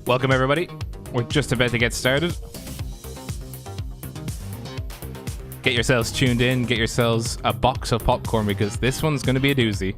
Welcome everybody. We're just about to get started. Get yourselves tuned in, get yourselves a box of popcorn because this one's going to be a doozy.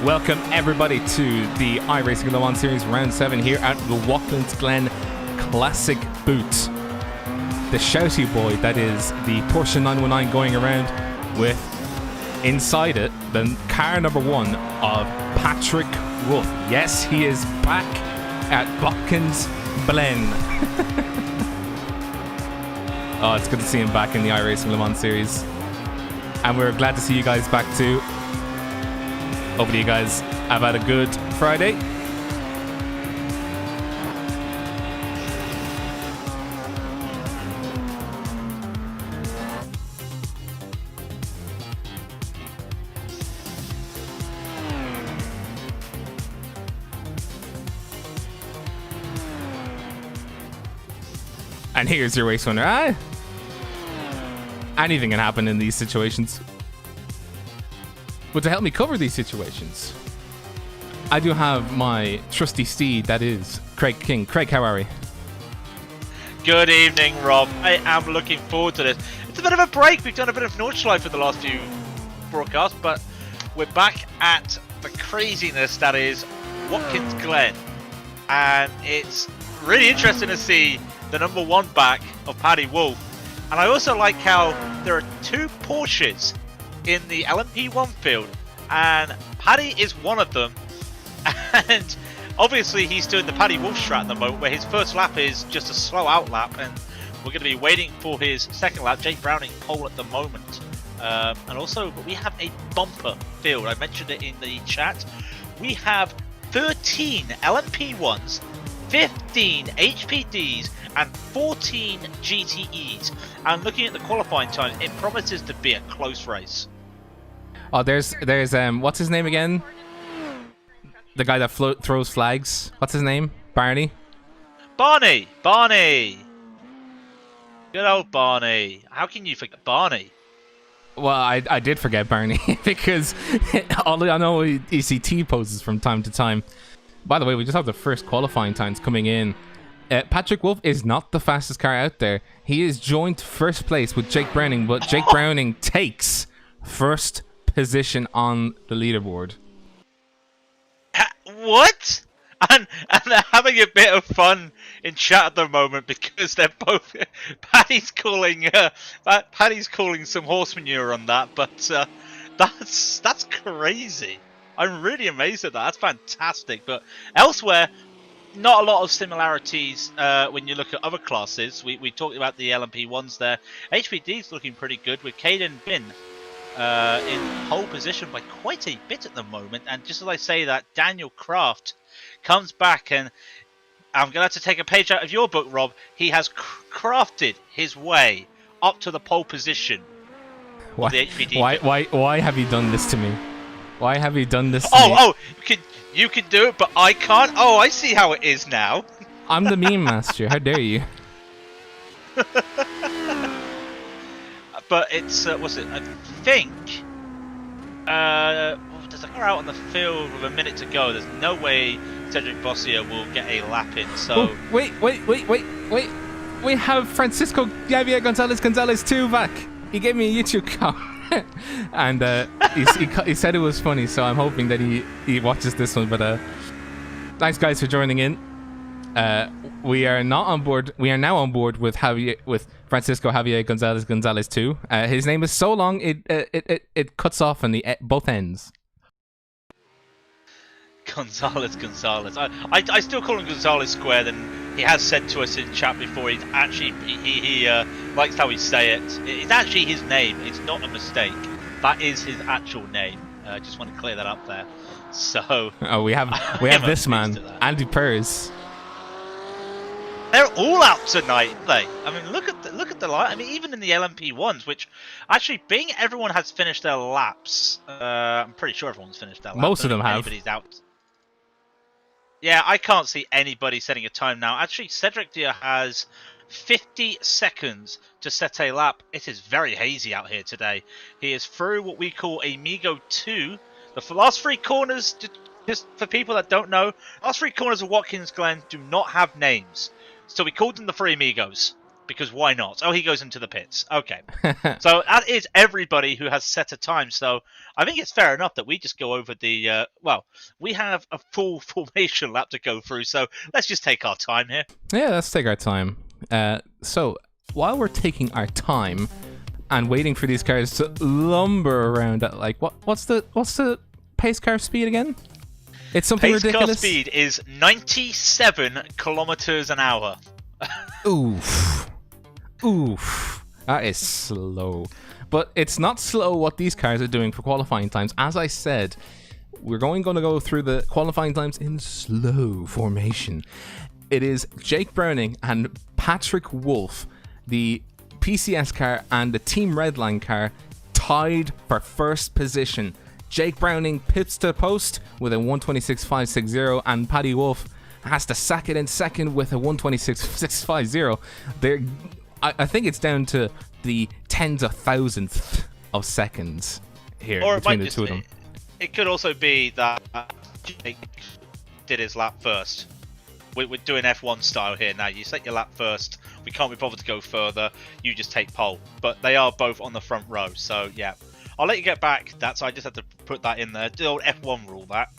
Welcome everybody to the iRacing LeMans Series Round 7 here at the Watkins Glen Classic Boot. The shouty boy that is the Porsche 919 going around with, inside it, the car number 1 of Patrick Wolf. Yes, he is back at Watkins Glen. Oh, it's good to see him back in the iRacing LeMans Series. And we're glad to see you guys back too. Hopefully you guys have had a good Friday. And here's your race winner. Anything can happen in these situations. But to help me cover these situations, I do have my trusty steed, that is Craig King. Craig, how are we? Good evening, Rob. I am looking forward to this. It's a bit of a break. We've done a bit of Nordschleife for the last few broadcasts, but we're back at the craziness that is Watkins Glen. And it's really interesting to see the number 1 back of Paddy Wolf. And I also like how there are 2 Porsches in the LMP1 field, and Paddy is one of them. And obviously he's doing the Paddy Wolf strat at the moment, where his first lap is just a slow out lap, and we're going to be waiting for his second lap. Jake Browning pole at the moment, and also we have a bumper field. I mentioned it in the chat. We have 13 LMP1s, 15 HPDs, and 14 GTEs. And looking at the qualifying time, it promises to be a close race. Oh, there's what's his name again? The guy that throws flags. What's his name? Barney? Barney! Good old Barney. How can you forget Barney? Well, I did forget Barney because all I know he T poses from time to time. By the way, we just have the first qualifying times coming in. Patrick Wolf is not the fastest car out there. He is joint first place with Jake Browning, but Jake Browning takes first position on the leaderboard. What? And they're having a bit of fun in chat at the moment because they're both Paddy's calling some horse manure on that, but that's crazy. I'm really amazed at that. That's fantastic. But elsewhere, not a lot of similarities when you look at other classes. We talked about the LMP1s there. HPD's looking pretty good with Caden Bin in pole position by quite a bit at the moment. And just as I say that, Daniel Kraft comes back, and I'm going to have to take a page out of your book, Rob. He has crafted his way up to the pole position Why? The HPD why have you done this to me? Why have you done this to me? Oh, you can do it, but I can't? Oh, I see how it is now. I'm the meme master. How dare you? But it's, what's it? I think, there's a car out on the field with a minute to go. There's no way Cedric Bossier will get a lap in, so... Oh, wait. We have Francisco Javier Gonzalez too back. He gave me a YouTube comment. And he said it was funny, so I'm hoping that he watches this one. But thanks, guys, for joining in. We are not on board. We are now on board with Francisco Javier Gonzalez too. His name is so long it cuts off on the both ends. Gonzalez. I still call him Gonzalez Squared, and he has said to us in chat before. He's actually he likes how we say it. It's actually his name. It's not a mistake. That is his actual name. Just want to clear that up there. So we have this man, Andy Perez. They're all out tonight, aren't they? I mean, look at the light. I mean, even in the LMP ones, which actually, being everyone has finished their laps. I'm pretty sure everyone's finished their laps. Most of them have. Anybody's out. Yeah, I can't see anybody setting a time now. Actually, Cedric Dia has 50 seconds to set a lap. It is very hazy out here today. He is through what we call a Migo 2. The last three corners, just for people that don't know, last three corners of Watkins Glen do not have names. So we called them the Three Amigos, because why not? Oh, he goes into the pits. Okay. So that is everybody who has set a time. So I think it's fair enough that we just go over the, well, we have a full formation lap to go through, so let's just take our time here. Yeah, let's take our time. So while we're taking our time and waiting for these cars to lumber around at, like, what's the pace car speed again? It's something pace ridiculous. Pace car speed is 97 kilometers an hour. Oof. That is slow. But it's not slow what these cars are doing for qualifying times. As I said, we're going to go through the qualifying times in slow formation. It is Jake Browning and Patrick Wolf, the PCS car and the Team Redline car, tied for first position. Jake Browning pits to the post with a 126.560, and Paddy Wolf has to sack it in second with a 126.650. I think it's down to the tens of thousandth of seconds here between the two of them. It could also be that Jake did his lap first. We're doing F1 style here now. You set your lap first. We can't be bothered to go further. You just take pole. But they are both on the front row, so yeah. I'll let you get back. I just had to put that in there. The old F1 rule, that.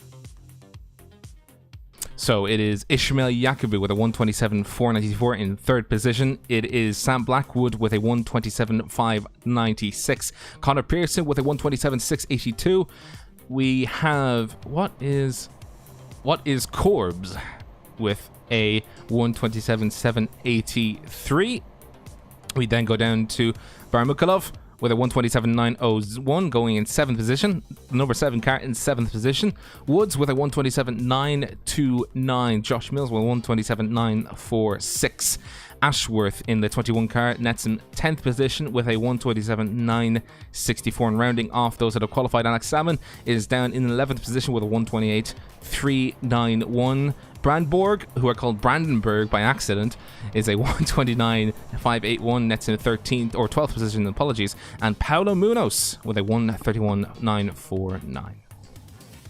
So it is Ishmael Yakubu with a 127.494 in third position. It is Sam Blackwood with a 127.596. Connor Pearson with a 127.682. We have what is Corbs with a 127.783. We then go down to Barmukalov with a 127.901 going in 7th position. The number 7 car in 7th position. Woods with a 127.929. Josh Mills with a 127.946. Ashworth in the 21 car nets in 10th position with a 127.964. And rounding off those that have qualified, Alex Salmon is down in 11th position with a 128.391. Brandborg, who are called Brandenburg by accident, is a 129.581, nets in 13th or 12th position, apologies, and Paulo Munoz with a 131.949.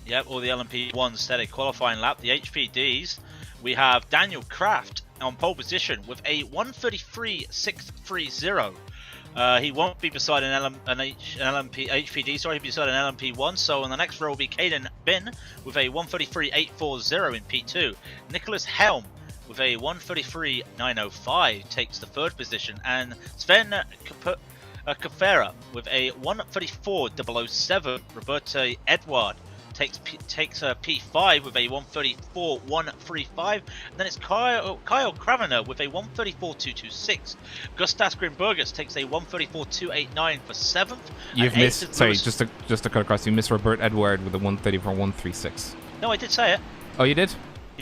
Yep, all the LMP1s set a qualifying lap. The HPDs, we have Daniel Kraft on pole position with a 133.630. He won't be beside an HPD, sorry, he'll be beside an LMP1. So on the next row will be Caden Bin with a 133.840 in P2. Nicholas Helm with a 133.905 takes the third position. And Sven Kafera with a 134.007. Roberto Edward takes P5 with a 134.135, and then it's Kyle Kravener with a 134.226. Gustas Grimbergus takes a 134.289 for 7th. You've missed, sorry, just to cut across, you missed Robert Edward with a 134.136. No, I did say it. Oh, you did?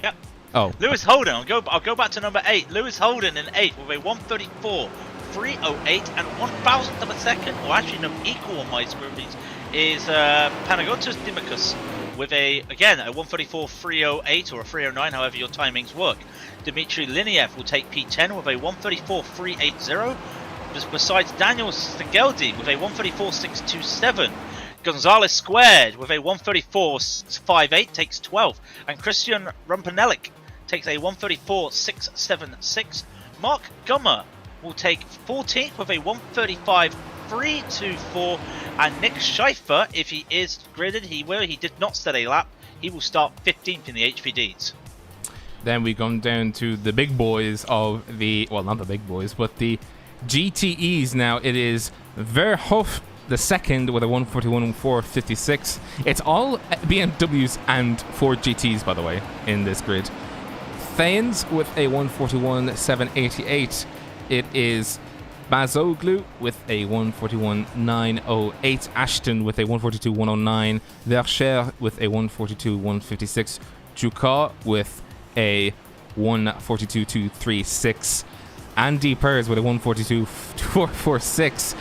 Yep. Oh. Lewis Holden, I'll go back to number 8. Lewis Holden in 8th with a 134.4 144.308 and 1,000th of a second, or actually no, equal on my screens, is Panagotas Dimicus with a 134.308 or a 309, however your timings work. Dmitry Liniev will take P10 with a 134.380. Besides Daniel Stegeldi with a 134.627. Gonzalez Squared with a 134.58 takes 12, and Christian Rumpanellik takes a 134.676. Mark Gummer will take 14th with a 135.324, and Nick Schaefer, if he is gridded, he did not set a lap, he will start 15th in the HPDs. Then we come down to the big boys of the, well, not the big boys, but the GTEs now. It is Verhoef the second with a 141.456. It's all BMWs and Ford GTs, by the way, in this grid. Thanes with a 141.788. It is Bazoglu with a 141.908. Ashton with a 142.109. Vercher with a 142.156. Juka with a 142.236. Andy Pers with a 142.446.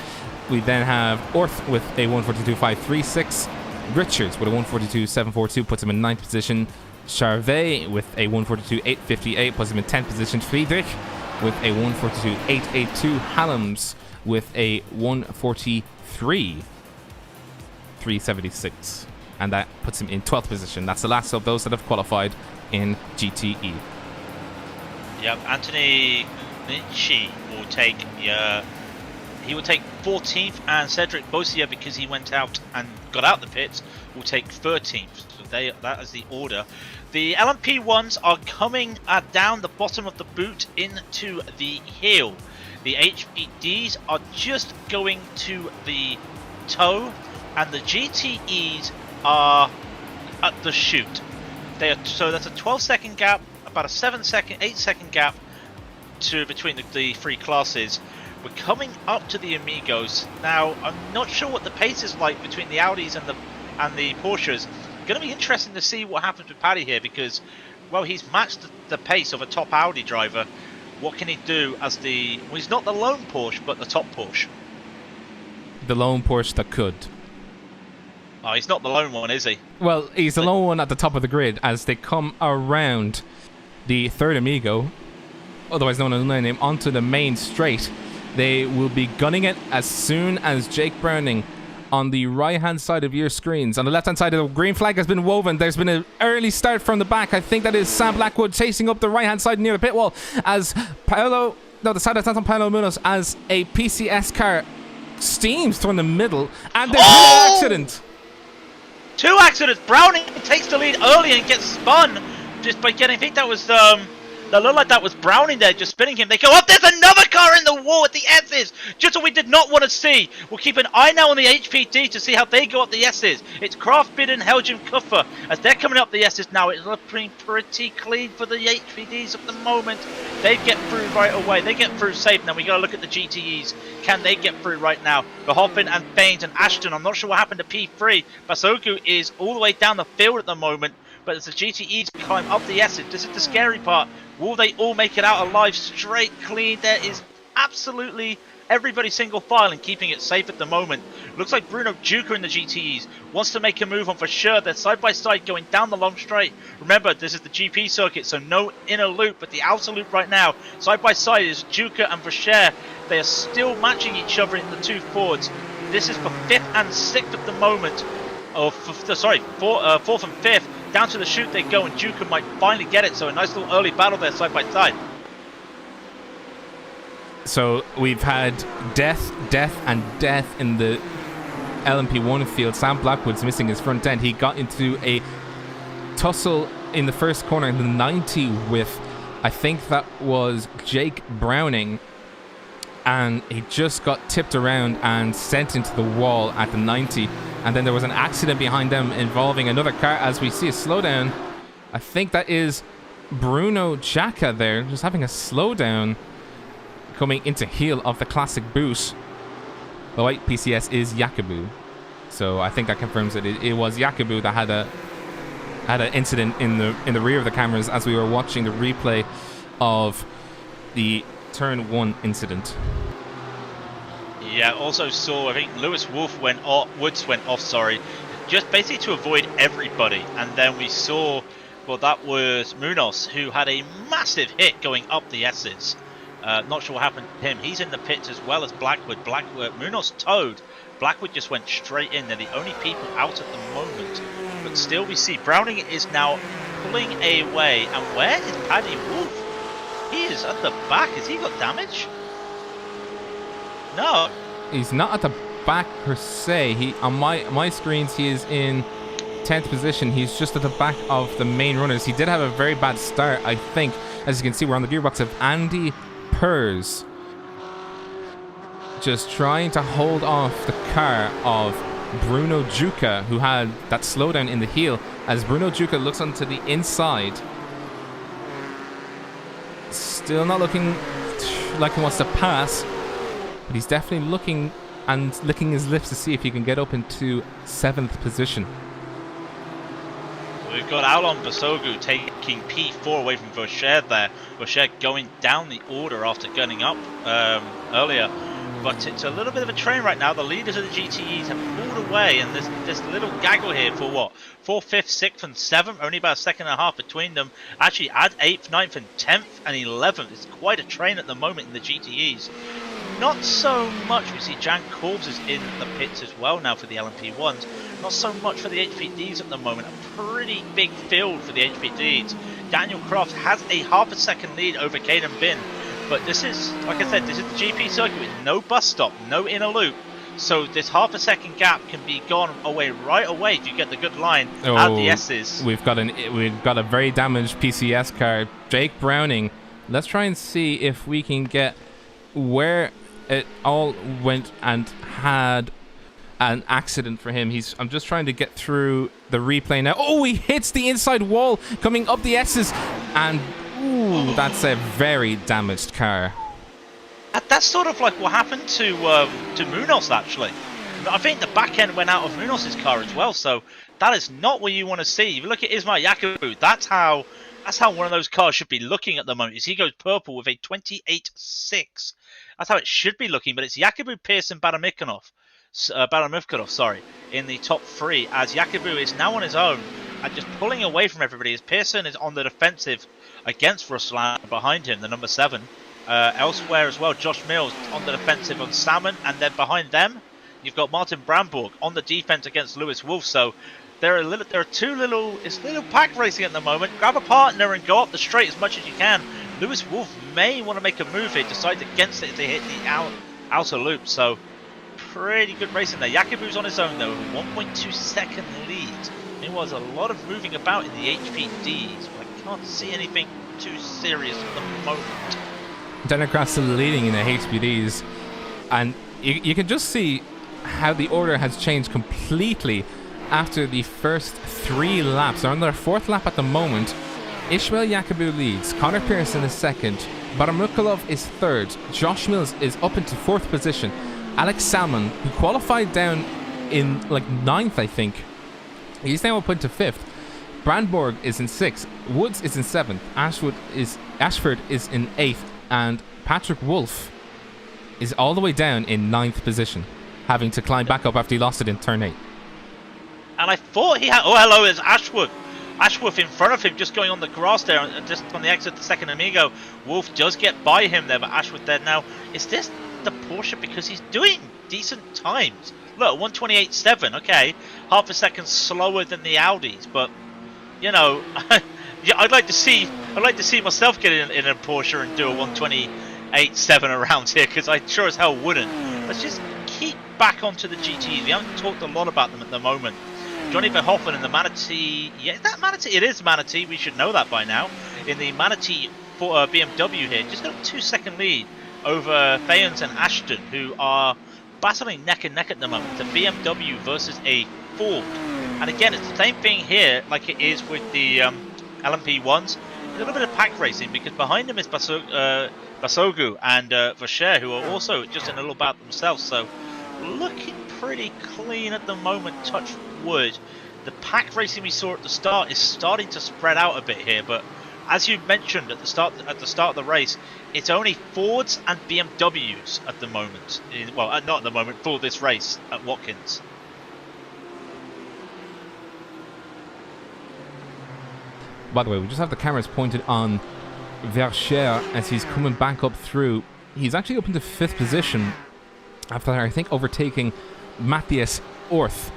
We then have Orth with a 142.536. Richards with a 142.742 puts him in 9th position. Charvet with a 142.858 puts him in 10th position. Friedrich with a 142.882. Hallams with a 143.376. And that puts him in 12th position. That's the last of those that have qualified in GTE. Yep, Anthony Nietzsche will take he will take 14th, and Cedric Bossier, because he went out and got out the pits, will take 13th. So that is the order. The LMP ones are coming down the bottom of the boot into the hill. The HPDs are just going to the toe, and the GTEs are at the chute. So that's a 12-second gap, about a 8-second gap between the three classes. We're coming up to the Amigos now. I'm not sure what the pace is like between the Audis and the Porsches. Going to be interesting to see what happens with Paddy here, because, well, he's matched the pace of a top Audi driver. What can he do as he's not the lone Porsche, but the top Porsche? The lone Porsche that could. Oh, he's not the lone one, is he? Well, he's the lone one at the top of the grid as they come around the third Amigo, otherwise known as the name, onto the main straight. They will be gunning it as soon as Jake Browning on the right-hand side of your screens. On the left-hand side, the green flag has been woven. There's been an early start from the back. I think that is Sam Blackwood chasing up the right-hand side near the pit wall as the side of Santon Paolo Munoz, as a PCS car steams from the middle, and there's an accident. 2 accidents. Browning takes the lead early and gets spun just by getting, I think that was that looked like that was Browning there, just spinning him. They go up. There's another car in the wall at the S's. Just what we did not want to see. We'll keep an eye now on the HPD to see how they go up the S's. It's Kraft Bid and Helgen Kuffer as they're coming up the S's now. It's looking pretty clean for the HPDs at the moment. They get through right away. They get through safe. Now we got to look at the GTEs. Can they get through right now? Verhoeven and Baines and Ashton. I'm not sure what happened to P3. Basoku is all the way down the field at the moment. But as the GTEs climb up the S's, this is the scary part. Will they all make it out alive, straight, clean? There is absolutely everybody single file and keeping it safe at the moment. Looks like Bruno Juker in the GTEs wants to make a move on for sure. They're side by side going down the long straight. Remember, this is the GP circuit, so no inner loop, but the outer loop right now. Side by side is Juker and Vacher. They are still matching each other in the two Fords. This is for 5th and 6th at the moment. Fourth and 5th. Down to the chute they go, and Juker might finally get it. So a nice little early battle there, side by side. So we've had death, and death in the LMP1 field. Sam Blackwood's missing his front end. He got into a tussle in the first corner in the 90 with, I think that was Jake Browning. And he just got tipped around and sent into the wall at the 90. And then there was an accident behind them involving another car as we see a slowdown. I think that is Bruno Jacka there, just having a slowdown coming into heel of the classic boot. The white PCS is Yakubu. So I think that confirms that it was Yakubu that had an incident in the rear of the cameras as we were watching the replay of the turn 1 incident. Yeah, also saw, I think Lewis Woods went off, sorry, just basically to avoid everybody. And then we saw, well, that was Munoz, who had a massive hit going up the S's. Not sure what happened to him. He's in the pits as well as Blackwood. Munoz towed. Blackwood just went straight in. They're the only people out at the moment. But still we see Browning is now pulling away. And where is Paddy Wolf? He is at the back. Has he got damage? No. He's not at the back per se. He on my screens he is in 10th position. He's just at the back of the main runners. He did have a very bad start, I think. As you can see, we're on the gearbox of Andy Pers, just trying to hold off the car of Bruno Juca, who had that slowdown in the heel. As Bruno Juca looks onto the inside, still not looking like he wants to pass, but he's definitely looking and licking his lips to see if he can get up into 7th position. We've got Alon Basogu taking P4 away from Vacher there. Vacher going down the order after gunning up earlier. But it's a little bit of a train right now. The leaders of the GTEs have pulled away, and there's this little gaggle here for what? 4th, 5th, 6th, and 7th. Only about a second and a half between them. Actually, add 8th, 9th, and 10th, and 11th. It's quite a train at the moment in the GTEs. Not so much. We see Jan Corbs is in the pits as well now for the LMP1s. Not so much for the HPDs at the moment. A pretty big field for the HPDs. Daniel Croft has a half a second lead over Caden Bin. But this is, like I said, this is the GP circuit with no bus stop, no inner loop. So this half a second gap can be gone away right away if you get the good line at the S's. We've got a very damaged PCS car. Jake Browning. Let's try and see if we can get where it all went and had an accident for him. I'm just trying to get through the replay now. Oh, he hits the inside wall coming up the S's, and ooh, that's a very damaged car. That's sort of like what happened to Munoz, actually. I think the back end went out of Munoz's car as well, so that is not what you want to see. If you look at Ismail Yakubu, that's how one of those cars should be looking at the moment. Is he goes purple with a 28.6. That's how it should be looking, but it's Yakubu, Pearson, Baramikhanov, in the top 3, as Yakubu is now on his own and just pulling away from everybody, as Pearson is on the defensive against Ruslan behind him, the number 7. Elsewhere as well, Josh Mills on the defensive on Salmon, and then behind them, you've got Martin Bramborg on the defense against Lewis Wolf. So it's little pack racing at the moment. Grab a partner and go up the straight as much as you can. Lewis Wolf may want to make a move here, decides against it to hit the outer loop. So pretty good racing there. Yakubu's on his own though, 1.2 second lead. Meanwhile, there's a lot of moving about in the HPDs, but I can't see anything too serious at the moment. Democrats still leading in the HPDs, and you can just see how the order has changed completely after the first 3 laps. They're on their 4th lap at the moment. Ishmael Yakubu leads, Connor Pearson is 2nd, Baramukulov is 3rd, Josh Mills is up into 4th position, Alex Salmon, who qualified down in like 9th, I think, he's now up into 5th. Brandborg is in 6th, Woods is in 7th, Ashford is in 8th, and Patrick Wolf is all the way down in 9th position, having to climb back up after he lost it in turn 8. And I thought he had... Oh, hello, it's Ashwood. Ashworth in front of him, just going on the grass there, just on the exit of the second Amigo. Wolf does get by him there, but Ashworth there now. Is this the Porsche? Because he's doing decent times. Look, 128.7, okay. Half a second slower than the Audis, but, you know... Yeah, I'd like to see myself get in a Porsche and do a 128.7 around here, because I sure as hell wouldn't. Let's just keep back onto the GTs. We haven't talked a lot about them at the moment. Johnny Verhoeven in the Manatee. Yeah, is that Manatee? It is Manatee. We should know that by now. In the Manatee for BMW here, just got a 2-second lead over Fayens and Ashton, who are battling neck and neck at the moment. The BMW versus a Ford, and again, it's the same thing here, like it is with the LMP1s. A little bit of pack racing, because behind them is Basogu and Vacher, who are also just in a little bout themselves. So looking pretty clean at the moment, touch wood. The pack racing we saw at the start is starting to spread out a bit here, but as you mentioned at the start of the race, it's only Fords and BMWs at the moment. Well, not at the moment, for this race at Watkins. By the way, we just have the cameras pointed on Verscher as he's coming back up through. He's actually up into 5th position after, I think, overtaking Matthias Orth.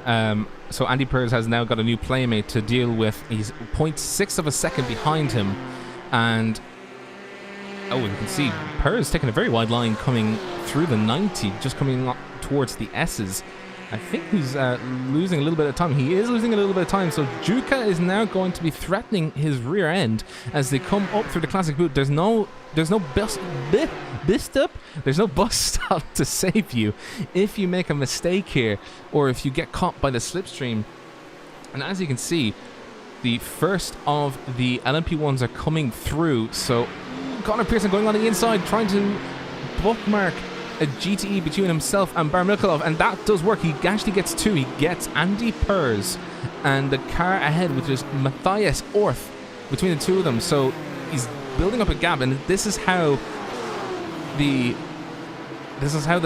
So Andy Purz has now got a new playmate to deal with. He's 0.6 of a second behind him. And, you can see Purz taking a very wide line coming through the 90, just coming up towards the S's. I think he's losing a little bit of time. He is losing a little bit of time. So Juka is now going to be threatening his rear end as they come up through the classic boot. There's no bus stop to save you if you make a mistake here or if you get caught by the slipstream. And as you can see, the first of the LMP1s are coming through. So Connor Pearson going on the inside, trying to bookmark a GTE between himself and Barmikhalov, and that does work. He actually gets 2. He gets Andy Purz and the car ahead, which is Matthias Orth, between the two of them. So he's building up a gap, and this is how the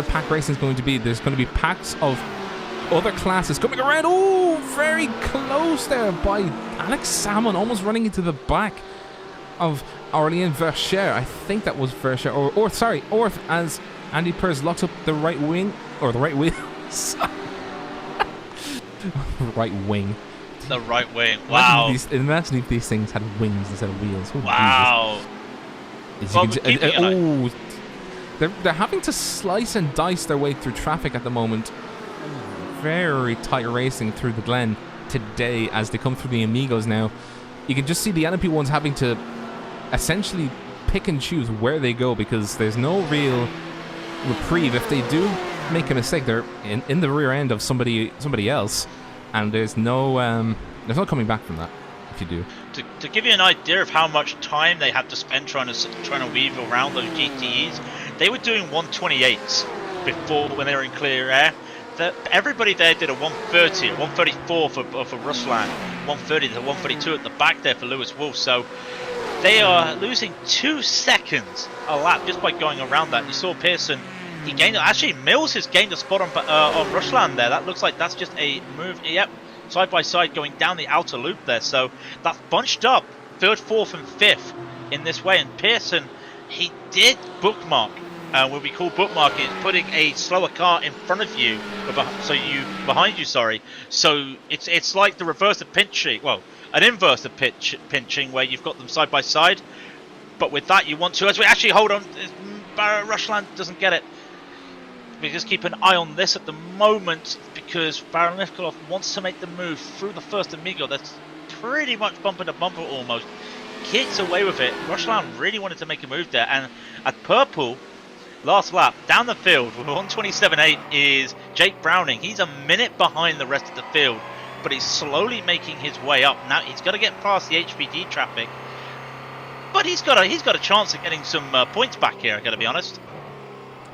pack racing is going to be. There's going to be packs of other classes coming around. Oh, very close there by Alex Salmon, almost running into the back of Aurélien Verscher. I think that was Verscher or Orth, as Andy Purz locks up the right wing, or the right wheel. Right wing. The right wing. Wow. Imagine if these things had wings instead of wheels. Oh, wow. They're having to slice and dice their way through traffic at the moment. Very tight racing through the Glen today as they come through the Amigos now. You can just see the LMP1s having to essentially pick and choose where they go because there's no real reprieve. If they do make a mistake, they're in the rear end of somebody else, and there's no coming back from that if you do. To give you an idea of how much time they had to spend trying to weave around those GTEs, they were doing 128s before when they were in clear air. Everybody there did a 130, a 134 for Ruslan, 130 to 132 at the back there for Lewis Wolf. So they are losing 2 seconds a lap just by going around that. You saw Pearson, he gained, actually Mills has gained a spot on Ruslan there. That looks like that's just a move, yep, side by side going down the outer loop there. So that's bunched up 3rd, 4th and 5th in this way. And Pearson, he did bookmark, what we call bookmarking, putting a slower car in front of you, behind you, sorry. So it's like the reverse of pinching, well, an inverse of pinching where you've got them side by side. But with that, you want to, as we actually hold on, Ruslan doesn't get it. We just keep an eye on this at the moment because Barannikov wants to make the move through the first Amigo. That's pretty much bumper to bumper almost. Kicks away with it. Ruslan really wanted to make a move there. And at purple, last lap, down the field with 127.8 is Jake Browning. He's a minute behind the rest of the field, but he's slowly making his way up. Now he's got to get past the HPD traffic, but he's got a chance of getting some points back here, I've got to be honest.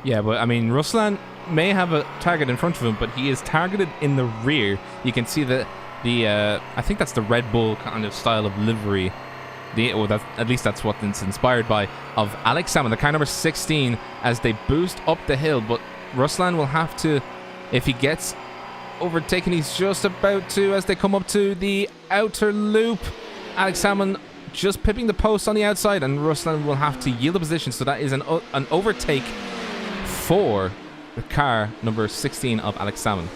Yeah, but I mean, Ruslan may have a target in front of him, but he is targeted in the rear. You can see that I think that's the Red Bull kind of style of livery. At least that's what it's inspired by, of Alex Salmon, the car number 16, as they boost up the hill. But Ruslan will have to, if he gets overtaken, he's just about to, as they come up to the outer loop. Alex Salmon just pipping the post on the outside, and Ruslan will have to yield the position. So that is an overtake for the car number 16 of Alex Salmon.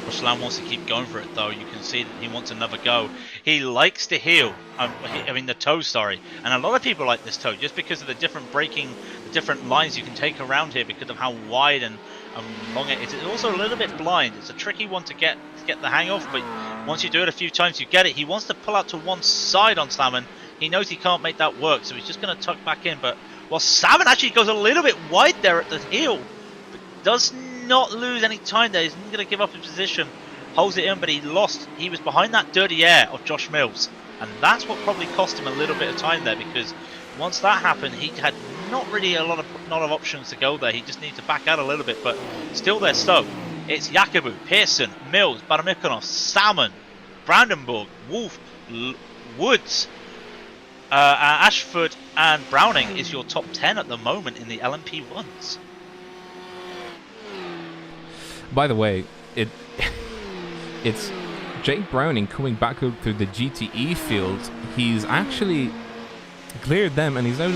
Ruslan wants to keep going for it though. You can see that he wants another go. He likes the heel, the toe, sorry. And a lot of people like this toe just because of the different braking, the different lines you can take around here because of how wide and long it is. It's also a little bit blind. It's a tricky one to get the hang of, but once you do it a few times, you get it. He wants to pull out to one side on Salmon. He knows he can't make that work, so he's just going to tuck back in. But Salmon actually goes a little bit wide there at the heel, but does not lose any time there. He's not going to give up his position, holds it in, but he was behind that dirty air of Josh Mills, and that's what probably cost him a little bit of time there, because once that happened, he had not really a lot of options to go there. He just needs to back out a little bit, but still there. So it's Yakubu, Pearson, Mills, Baramikhanov, Salmon, Brandenburg, Wolf, Woods, Ashford and Browning is your top 10 at the moment in the LMP1s. By the way, it's Jake Browning coming back up through the GTE field. He's actually cleared them, and he's now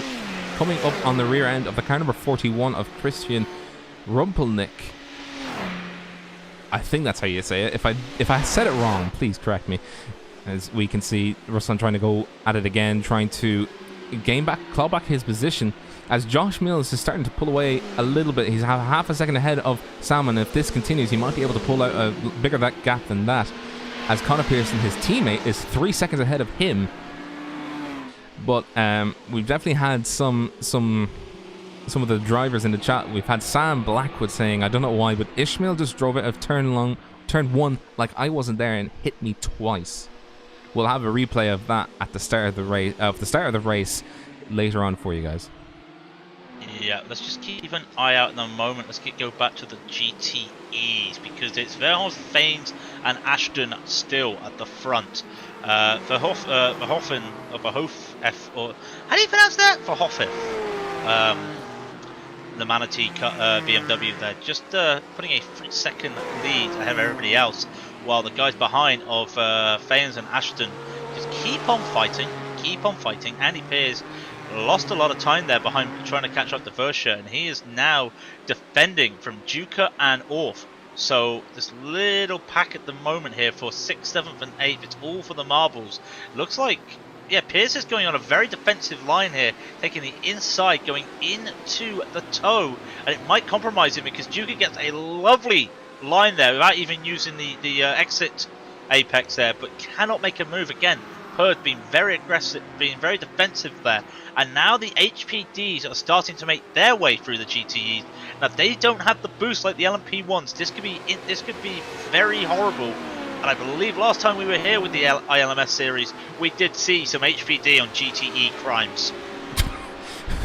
coming up on the rear end of the car number 41 of Christian Rumpelnick. I think that's how you say it. If I said it wrong, please correct me. As we can see, Ruslan trying to go at it again, trying to claw back his position. As Josh Mills is starting to pull away a little bit, he's half a second ahead of Salmon. If this continues, he might be able to pull out a bigger gap than that. As Connor Pearson, his teammate, is 3 seconds ahead of him. But we've definitely had some of the drivers in the chat. We've had Sam Blackwood saying, I don't know why, but Ishmael just drove out of turn 1 like I wasn't there and hit me twice. We'll have a replay of that at the start of the race later on for you guys. Yeah, let's just keep an eye out at the moment. Let's go back to the GTEs because it's Verhoeven and Ashton still at the front. Verhoeven, or how do you pronounce that? Verhoeven. The Manatee BMW there, just putting a 3-second lead ahead of everybody else, while the guys behind of Faines and Ashton just keep on fighting. Andy Pearce lost a lot of time there behind trying to catch up to Versha, and he is now defending from Duca and Orff. So this little pack at the moment here for 6th, 7th and 8th, it's all for the marbles. Looks like, yeah, Pearce is going on a very defensive line here, taking the inside, going into the toe, and it might compromise him because Duca gets a lovely line there without even using the exit apex there, but cannot make a move again. Hurd being very aggressive, being very defensive there, and now the HPDs are starting to make their way through the GTEs. Now they don't have the boost like the LMP1s. This could be very horrible. And I believe last time we were here with the ILMS series, we did see some HPD on GTE crimes.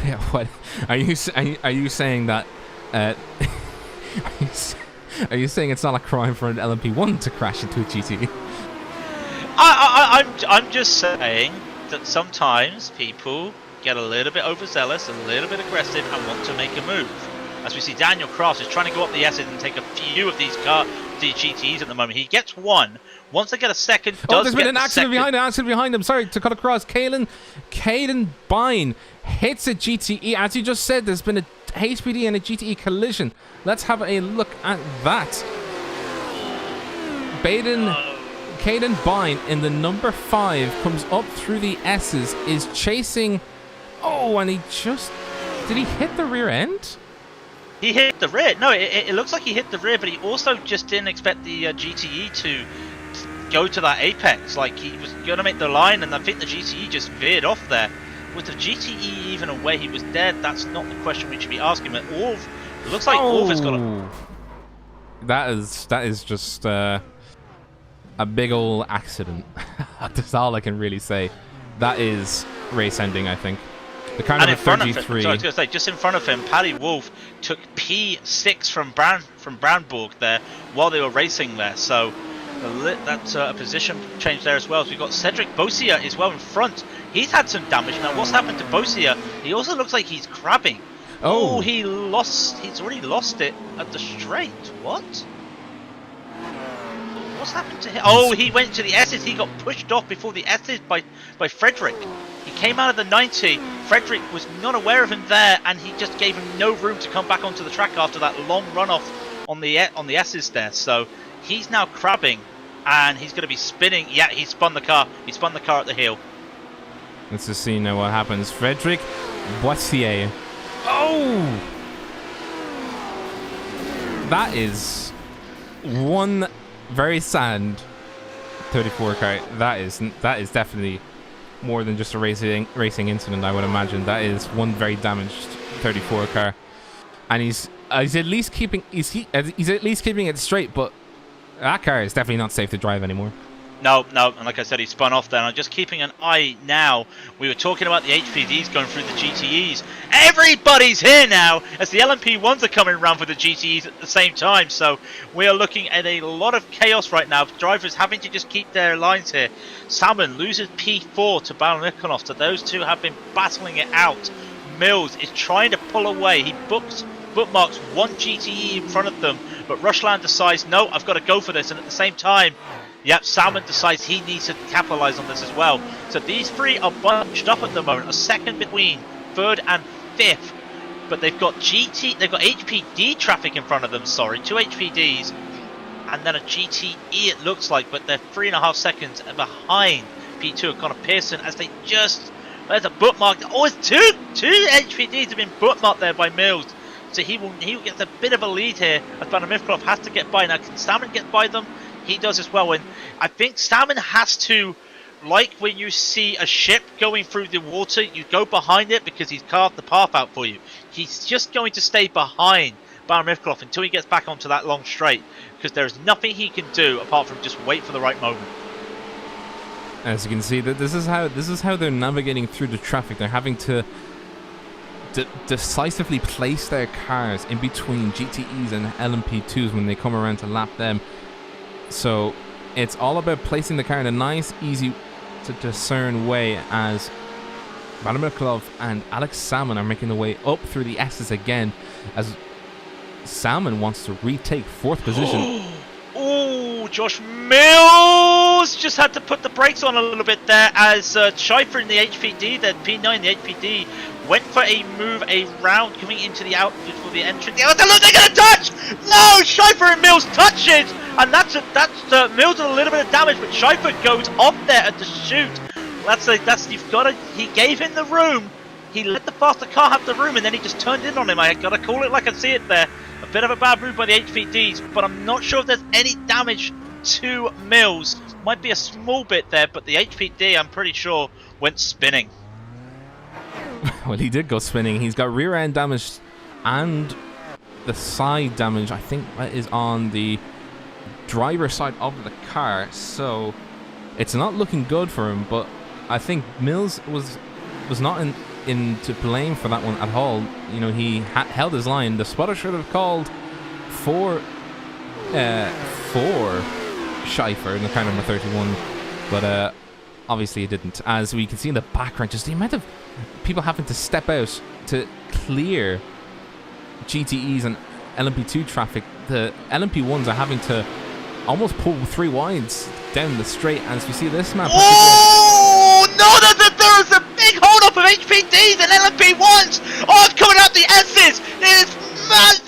Yeah, what are you saying that? Are you saying it's not a crime for an LMP1 to crash into a GTE? I'm just saying that sometimes people get a little bit overzealous, a little bit aggressive, and want to make a move. As we see, Daniel Cross is trying to go up the S's and take a few of these GTEs at the moment. He gets one. Once they get a second, there's been an accident behind him. Sorry to cut across. Caden Bine hits a GTE. As you just said, there's been a HPD and a GTE collision. Let's have a look at that. Caden Bine in the number 5 comes up through the S's, is chasing. Oh, and did he hit the rear end? He hit the rear. No, it looks like he hit the rear, but he also just didn't expect the GTE to go to that apex. Like, he was going to make the line, and I think the GTE just veered off there. Was the GTE even aware he was dead? That's not the question we should be asking. But it looks like Orff has got a... That is just a big old accident. That's all I can really say. That is race ending, I think. The car number 33. I was going to say, just in front of him, Paddy Wolf took P6 from Brandburg there while they were racing there. So that's a position change there as well. So we've got Cedric Bosia as well in front. He's had some damage. Now, what's happened to Bosia? He also looks like he's crabbing. Oh, he's already lost it at the straight. What? What's happened to him? Oh, he went to the S's. He got pushed off before the S's by Frederick. He came out of the 90. Frederick was not aware of him there, and he just gave him no room to come back onto the track after that long runoff on the S's there. So he's now crabbing, and he's going to be spinning. Yeah, he spun the car. He spun the car at the heel. Let's just see now what happens. Frederick Boissier. Oh! That is one very sad 34 car. That is definitely more than just a racing incident, I would imagine. That is one very damaged 34 car, and he's at least keeping it straight. But that car is definitely not safe to drive anymore. No, and like I said, he spun off there. And I'm just keeping an eye now. We were talking about the HPDs going through the GTEs. Everybody's here now as the LMP1s are coming around for the GTEs at the same time. So we are looking at a lot of chaos right now. Drivers having to just keep their lines here. Salmon loses P4 to Baron Nikonov. So those two have been battling it out. Mills is trying to pull away. He bookmarks one GTE in front of them. But Rushland decides, no, I've got to go for this. And at the same time, yep, Salmon decides he needs to capitalise on this as well. So these three are bunched up at the moment, a second between third and fifth. But they've got HPD traffic in front of them, two HPDs. And then a GTE it looks like, but they're 3.5 seconds behind P2 of Connor Pearson as they just, there's a bookmark. Oh, it's two HPDs have been bookmarked there by Mills. So he gets a bit of a lead here as Baron Mifklov has to get by. Now can Salmon get by them? He does as well, and I think Salmon has to, like when you see a ship going through the water, you go behind it because he's carved the path out for you. He's just going to stay behind Baron Mifklov until he gets back onto that long straight, because there's nothing he can do apart from just wait for the right moment. As you can see, that this is how they're navigating through the traffic. They're having to decisively place their cars in between GTEs and LMP2s when they come around to lap them. So it's all about placing the car in a nice, easy to discern way as Baron and Alex Salmon are making their way up through the S's again as Salmon wants to retake 4th position. Oh, Josh Mills just had to put the brakes on a little bit there as Schiffer in the HPD, the P9, the HPD, went for a move around coming into the outfit for the entrance. Oh, look, they're going to touch! No, Schiffer and Mills touch it! And that's Mills with a little bit of damage, but Schiffer goes off there at the chute. He gave him the room. He let the faster car have the room, and then he just turned in on him. I gotta call it like I see it there. A bit of a bad move by the HPDs, but I'm not sure if there's any damage to Mills. Might be a small bit there, but the HPD, I'm pretty sure, went spinning. Well, he did go spinning. He's got rear end damage and the side damage. I think that is on the driver's side of the car, so it's not looking good for him. But I think Mills was not in to blame for that one at all. You know, he held his line. The spotter should have called for Schiffer in the car number 31, but obviously he didn't. As we can see in the background, just the amount of people having to step out to clear GTEs and LMP2 traffic. The LMP1s are having to almost pull 3 wides down the straight. As we see this map. Oh no! There's a big hold up of HPDs and LMP1s. Oh, it's coming out the S's. It is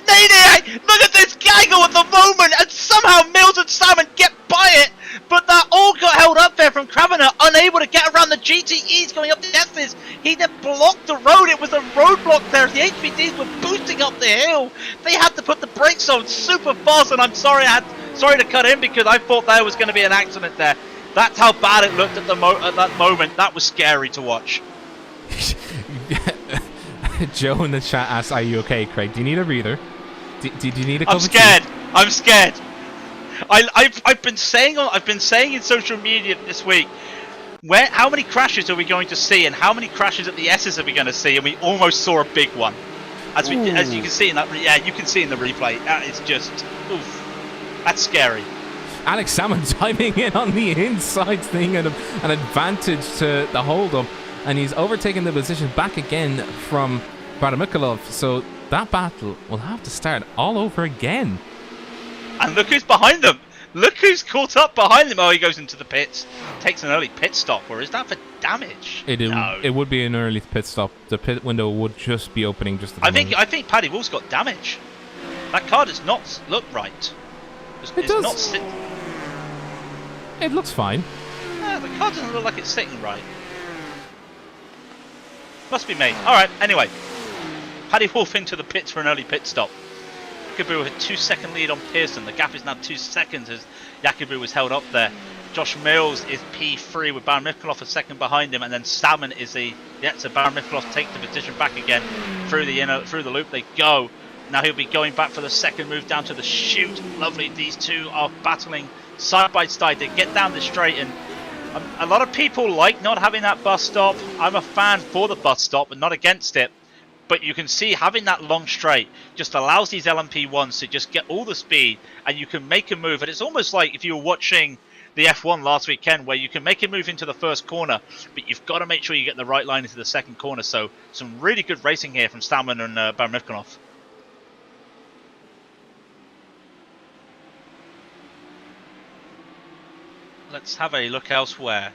maniac. Look at this gaggle at the moment, and somehow Mills and Salmon get by it. But that all got held up there from Kravener, unable to get around the GTEs going up the S's. He then blocked the road. It was a roadblock there. The HPDs were boosting up the hill. They had to put the brakes on super fast, and I'm sorry to cut in because I thought there was going to be an accident there. That's how bad it looked at that moment. That was scary to watch. Joe in the chat asks, "Are you okay, Craig? Do you need a breather? Do you need a cup I'm scared. I'm scared. I've been saying in social media this week, how many crashes are we going to see, and how many crashes at the S's are we going to see? And we almost saw a big one, as you can see in that. Yeah, you can see in the replay. That is just, oof, that's scary. Alex Salmon diving in on the inside thing and an advantage to the hold-up, and he's overtaken the position back again from Baramikhalov, so that battle will have to start all over again. And look who's behind them! Look who's caught up behind them! Oh, he goes into the pits, takes an early pit stop, or is that for damage? It would be an early pit stop. The pit window would just be opening just at the moment. I think Paddy Wolf's got damage. That car does not look right. It does. It looks fine. No, the car doesn't look like it's sitting right. Must be me. Alright, anyway. Paddy Wolf into the pits for an early pit stop. Yakubu with a 2-second lead on Pearson. The gap is now 2 seconds as Yakubu was held up there. Josh Mills is P3 with Baron Mifklov a second behind him, and then Salmon is so Baron Mifklov takes the position back again through the loop they go. Now he'll be going back for the second move down to the chute. Lovely. These two are battling side by side. They get down the straight, and a lot of people like not having that bus stop. I'm a fan for the bus stop and not against it. But you can see having that long straight just allows these LMP1s to just get all the speed, and you can make a move. And it's almost like if you were watching the F1 last weekend, where you can make a move into the first corner, but you've got to make sure you get the right line into the second corner. So some really good racing here from Stalman and Baron-Mivkonov. Let's have a look elsewhere.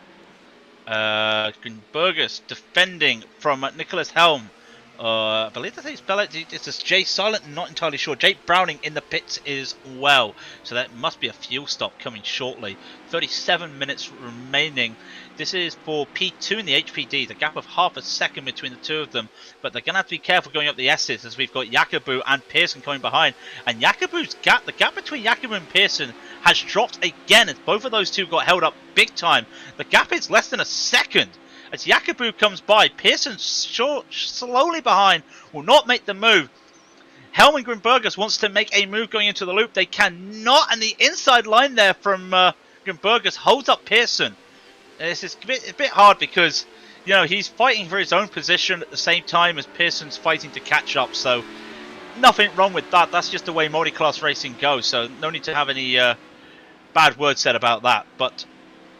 Grünbergus defending from Nicholas Helm. I believe that's how you spell it. It's just Jay Silent, not entirely sure. Jake Browning in the pits as well. So that must be a fuel stop coming shortly. 37 minutes remaining. This is for P2 in the HPD. The gap of half a second between the two of them. But they're going to have to be careful going up the S's, as we've got Jacobu and Pearson coming behind. And Jacobu's gap, the gap between Jacobu and Pearson has dropped again, as both of those two got held up big time. The gap is less than a second. As Jacobu comes by, Pearson slowly behind, will not make the move. Helm and Grünbergus wants to make a move going into the loop. They cannot, and the inside line there from Grünbergus holds up Pearson. This is a bit hard because, you know, he's fighting for his own position at the same time as Pearson's fighting to catch up. So nothing wrong with that. That's just the way multi-class racing goes. So no need to have any bad words said about that. But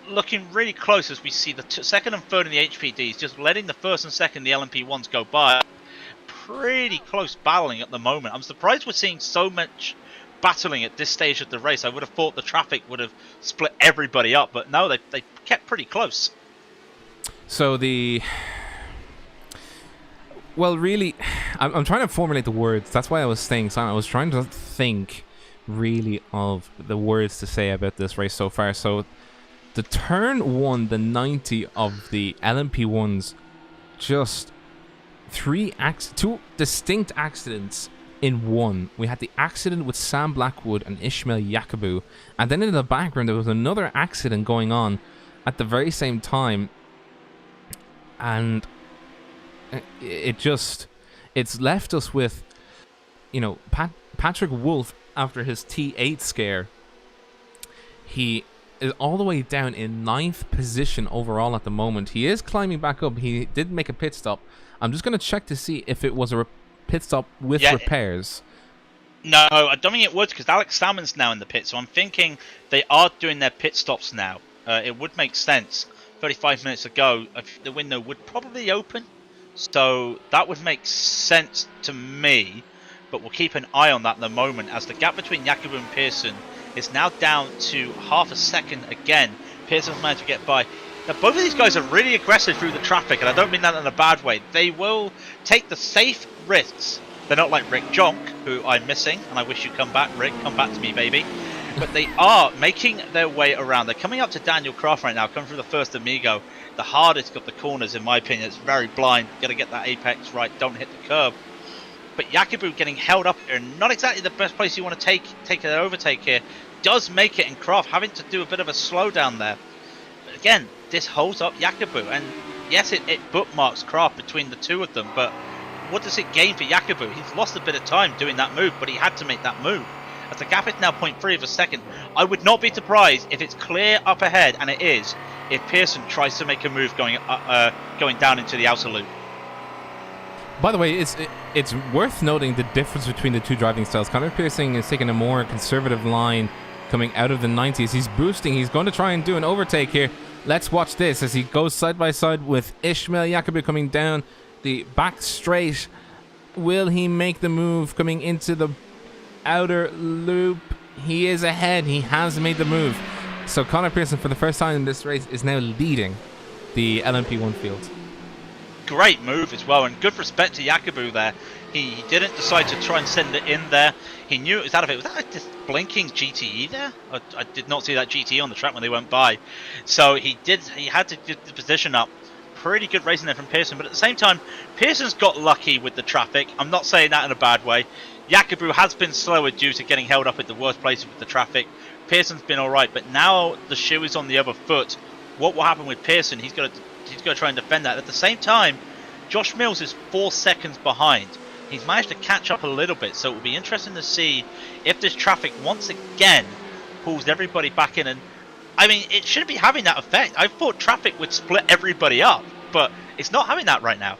looking really close as we see the second and third in the HPDs, just letting the first and second, the LMP1s, go by. Pretty close battling at the moment. I'm surprised we're seeing so much battling at this stage of the race. I would have thought the traffic would have split everybody up, but no, they kept pretty close. So well, really, I'm trying to formulate the words. That's why I was staying silent. I was trying to think really of the words to say about this race so far. So the turn one, the 90 of the LMP1s, just two distinct accidents in one. We had the accident with Sam Blackwood and Ishmael Jacobu, and then in the background there was another accident going on at the very same time, and it's left us with, you know, Patrick Wolf after his T8 scare. He is all the way down in 9th position overall at the moment. He is climbing back up. He did make a pit stop. I'm just going to check to see if it was a pit stop with repairs. No, I don't think it would, because Alex Salmon's now in the pit, so I'm thinking they are doing their pit stops now. It would make sense. 35 minutes ago, the window would probably open, so that would make sense to me, but we'll keep an eye on that at the moment, as the gap between Jacobu and Pearson is now down to half a second again. Pearson's managed to get by. Now, both of these guys are really aggressive through the traffic, and I don't mean that in a bad way. They will take the safe risks. They're not like Rick Jonk, who I'm missing, and I wish you'd come back, Rick. Come back to me, baby. But they are making their way around. They're coming up to Daniel Croft right now, coming through the first Amigo. The hardest of the corners, in my opinion. It's very blind. Got to get that apex right. Don't hit the curb. But Jacobu getting held up here, not exactly the best place you want to take an overtake here. Does make it, in Croft having to do a bit of a slowdown there. But again, this holds up Jacobu, and yes, it bookmarks Croft between the two of them, but what does it gain for Jacobu? He's lost a bit of time doing that move, but he had to make that move. As the gap is now 0.3 of a second, I would not be surprised if it's clear up ahead, and it is, if Pearson tries to make a move going down into the outer loop. By the way, it's worth noting the difference between the two driving styles. Connor Pearson is taking a more conservative line coming out of the 90s. He's boosting. He's going to try and do an overtake here. Let's watch this as he goes side by side with Ishmael Jacobu coming down the back straight. Will he make the move coming into the outer loop? He is ahead. He has made the move. So Connor Pearson, for the first time in this race, is now leading the LMP1 field. Great move as well, and good respect to Jacobu there. He didn't decide to try and send it in there. He knew it was out of it. Was that just blinking GTE there? I did not see that GTE on the track when they went by. So he had to get the position up. Pretty good racing there from Pearson, but at the same time, Pearson's got lucky with the traffic. I'm not saying that in a bad way. Jacobu has been slower due to getting held up at the worst places with the traffic. Pearson's been alright, but now the shoe is on the other foot. What will happen with Pearson? He's got to try and defend that. At the same time, Josh Mills is 4 seconds behind. He's managed to catch up a little bit, so it will be interesting to see if this traffic once again pulls everybody back in. And I mean, it shouldn't be having that effect. I thought traffic would split everybody up, but it's not having that right now.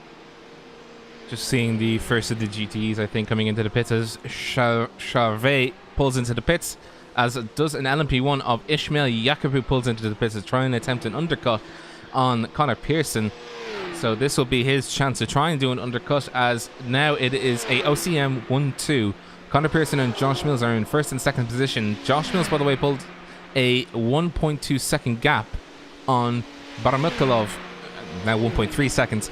Just seeing the first of the GTEs, I think, coming into the pits as Charvet pulls into the pits, as does an LMP1 of Ishmael Yakubu pulls into the pits to try and attempt an undercut on Connor Pearson. So this will be his chance to try and do an undercut, as now it is a OCM 1-2. Connor Pearson and Josh Mills are in first and second position. Josh Mills, by the way, pulled a 1.2 second gap on Baramukhalov, now 1.3 seconds,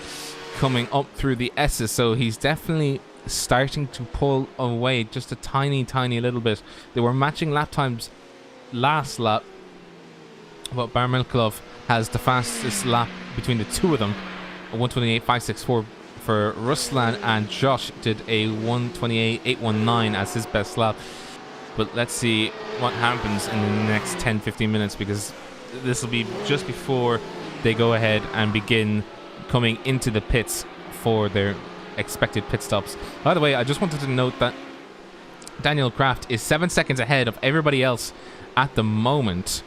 coming up through the S's. So he's definitely starting to pull away just a tiny little bit. They were matching lap times last lap, but Baramukhalov has the fastest lap between the two of them, a 1:28.564 for Ruslan, and Josh did a 1:28.819 as his best lap. But let's see what happens in the next 10-15 minutes, because this will be just before they go ahead and begin coming into the pits for their expected pit stops. By the way, I just wanted to note that Daniel Kraft is 7 seconds ahead of everybody else at the moment.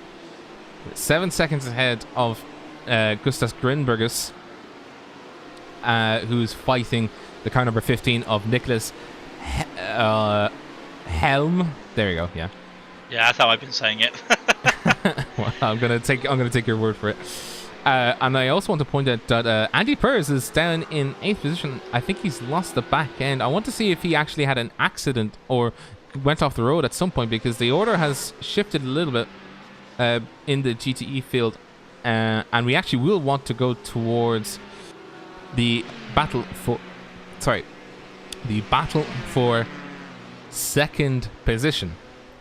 7 seconds ahead of Gustas Grinbergus, who's fighting the car number 15 of Nicholas Helm. There you go. Yeah. Yeah, that's how I've been saying it. Well, I'm gonna take your word for it. And I also want to point out that Andy Purz is down in 8th position. I think he's lost the back end. I want to see if he actually had an accident or went off the road at some point, because the order has shifted a little bit in the GTE field, and we actually will want to go towards the battle for second position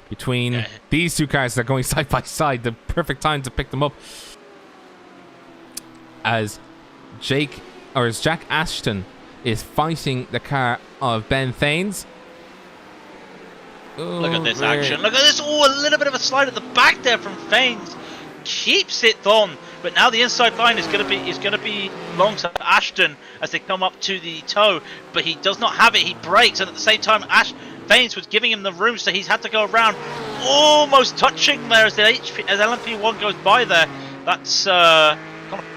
between these two cars that are going side by side. The perfect time to pick them up, as Jack Ashton is fighting the car of Ben Thanes. Look at this action. Look at this. Oh, a little bit of a slide at the back there from Thanes. Keeps it on, but now the inside line is going to be long to Ashton as they come up to the toe, but he does not have it. He brakes, and at the same time Thanes was giving him the room, so he's had to go around, almost touching there as LMP1 goes by there. That's Connor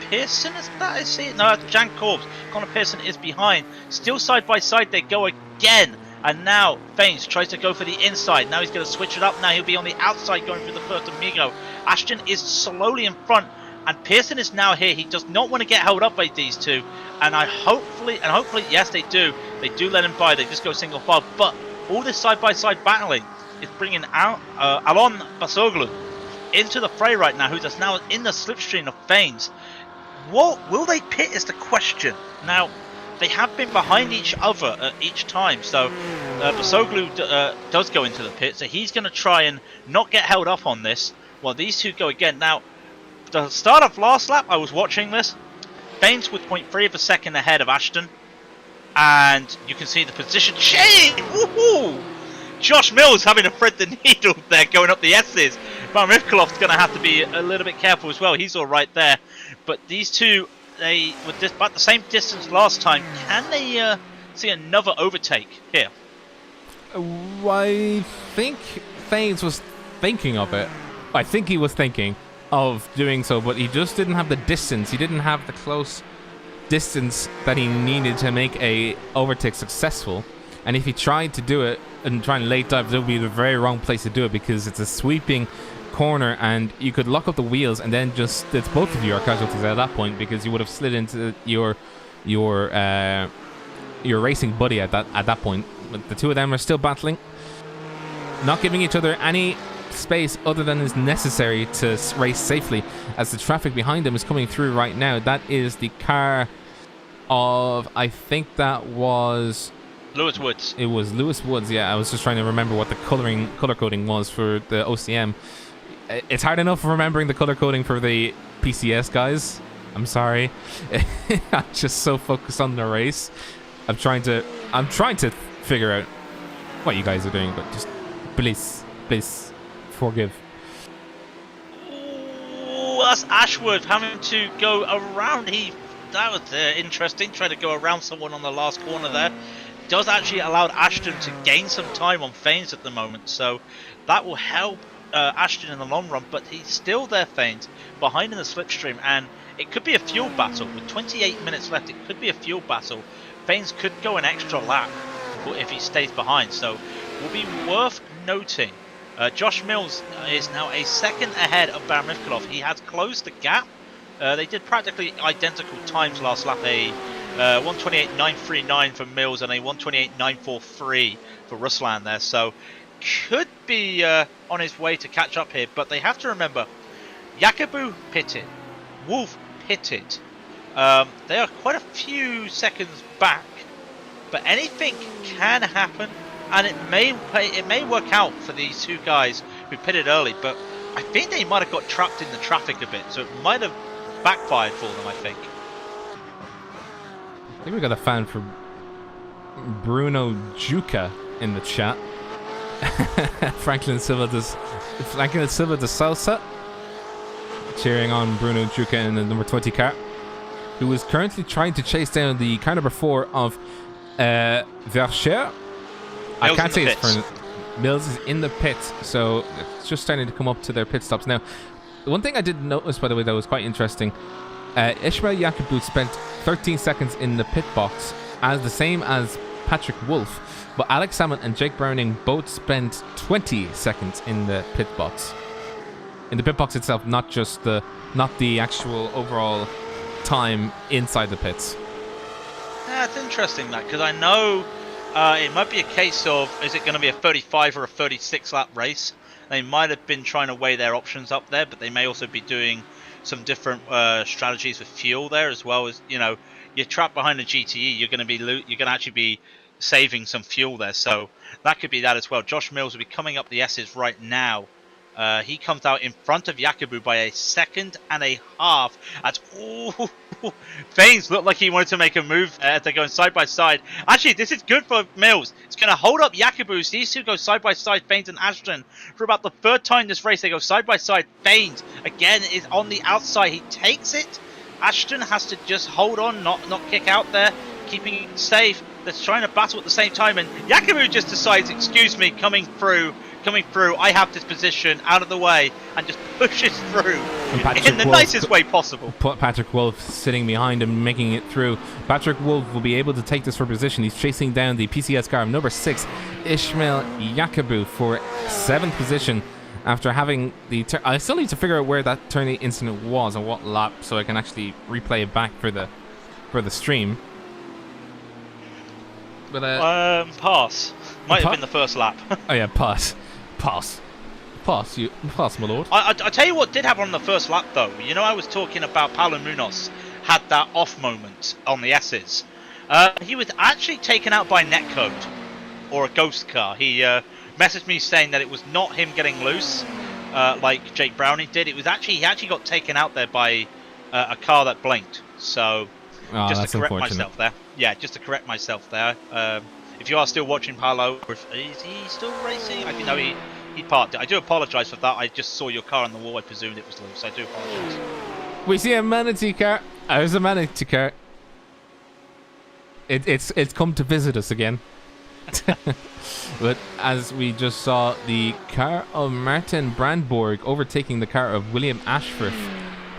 Pearson, is that? I see it. No, that's Jan Corbs. Connor Pearson is behind. Still side by side they go again. And now Thanes tries to go for the inside. Now he's going to switch it up. Now he'll be on the outside going through the first amigo. Ashton is slowly in front, and Pearson is now here. He does not want to get held up by these two, and hopefully, yes, they do. They do let him by. They just go single file. But all this side-by-side battling is bringing out Alon Basoglu into the fray right now, who's just now in the slipstream of Thanes. What will they pit is the question. Now, they have been behind each other each time, so Basoglu does go into the pit, so he's going to try and not get held up on this while these two go again. Now, the start of last lap, I was watching this. Thanes with 0.3 of a second ahead of Ashton, and you can see the position change. Woohoo! Josh Mills having to thread the needle there, going up the S's. But Mivkolov's going to have to be a little bit careful as well. He's all right there, but these two, they were about the same distance last time. Can they see another overtake here? I think Thanes was thinking of it. I think he was thinking of doing so, but he just didn't have the distance. He didn't have the close distance that he needed to make a overtake successful. And if he tried to do it and try and late dive, it would be the very wrong place to do it, because it's a sweeping corner and you could lock up the wheels, and then just it's both of you are casualties at that point, because you would have slid into your racing buddy at that point. But the two of them are still battling, not giving each other any space other than is necessary to race safely, as the traffic behind them is coming through right now. That is the car of, I think that was Lewis Woods. It was Lewis Woods, yeah. I was just trying to remember what the color coding was for the OCM. It's hard enough remembering the color coding for the PCS guys. I'm sorry. I'm just so focused on the race. I'm trying to figure out what you guys are doing, but just please forgive. Ooh, that's Ashwood having to go around. That was interesting, trying to go around someone on the last corner there. does actually allow Ashton to gain some time on Fanes at the moment, so that will help Ashton in the long run, but he's still there, Fanes, behind in the slipstream, and it could be a fuel battle. With 28 minutes left, it could be a fuel battle. Fanes could go an extra lap if he stays behind, so will be worth noting. Josh Mills is now a second ahead of Baron Mifkalov. He has closed the gap. They did practically identical times last lap, a 128.939 for Mills and a 128.943 for Ruslan there, so could be on his way to catch up here, but they have to remember, Yakubu pitted, Wolf pitted. They are quite a few seconds back, but anything can happen, and it may work out for these two guys who pitted early, but I think they might have got trapped in the traffic a bit, so it might have backfired for them, I think. I think we got a fan for Bruno Juca in the chat. Franklin Silva de Sousa cheering on Bruno Juca in the number 20 car, who is currently trying to chase down the car number 4 of Vercher. I can't say it's for Mills is in the pit, so it's just starting to come up to their pit stops now. One thing I did notice, by the way, that was quite interesting, Ishmael Yakubu spent 13 seconds in the pit box, as the same as Patrick Wolf, but Alex Salmon and Jake Browning both spent 20 seconds in the pit box. In the pit box itself, not the actual overall time inside the pits. Yeah, it's interesting that, because I know it might be a case of, is it going to be a 35 or a 36 lap race? They might have been trying to weigh their options up there, but they may also be doing some different strategies with fuel there, as well as, you know, you're trapped behind a GTE, you're going to actually be saving some fuel there, so that could be that as well. Josh Mills will be coming up the S's right now. He comes out in front of Yakubu by a second and a half. That's Fanes looked like he wanted to make a move. They're going side by side. Actually, this is good for Mills. It's going to hold up Yakubu. These two go side by side, Fanes and Ashton. For about the third time this race, they go side by side. Fanes again is on the outside. He takes it. Ashton has to just hold on, not kick out there, keeping it safe. They're trying to battle at the same time, and Yakubu just decides, excuse me, coming through, I have this position, out of the way, and just pushes through in the nicest way possible. Patrick Wolf sitting behind him, making it through. Patrick Wolf will be able to take this for position. He's chasing down the PCS car of number 6, Ishmael Yakubu, for 7th position. After having the I still need to figure out where that turning incident was and what lap, so I can actually replay it back for the stream. But pass. Might have been the first lap. Oh yeah, pass, my lord. I tell you what did happen on the first lap though. You know, I was talking about Paulo Munoz had that off moment on the S's. He was actually taken out by netcode or a ghost car. He messaged me saying that it was not him getting loose, like Jake Browning did. It was he actually got taken out there by a car that blinked. So just to correct myself there. Yeah, just to correct myself there. If you are still watching Paulo, is he still racing? I know he parked it. I do apologise for that. I just saw your car on the wall. I presumed it was loose. I do apologise. We see a manatee car. There's a manatee car. It's come to visit us again. But as we just saw, the car of Martin Brandborg overtaking the car of William Ashworth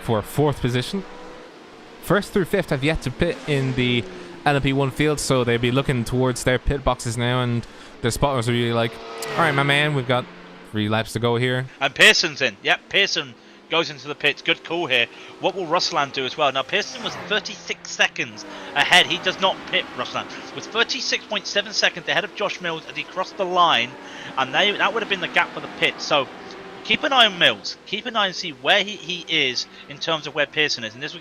for 4th position. 1st through 5th have yet to pit in the LMP1 field, so they'll be looking towards their pit boxes now, and their spotters will be like, alright my man, we've got 3 laps to go here. And Pearson's in. Yep, Pearson goes into the pits. Good call here. What will Ruslan do as well? Now Pearson was 36 seconds ahead. He does not pit. Ruslan was 36.7 seconds ahead of Josh Mills as he crossed the line, and that would have been the gap for the pit. So keep an eye on Mills. Keep an eye and see where he is in terms of where Pearson is, and this will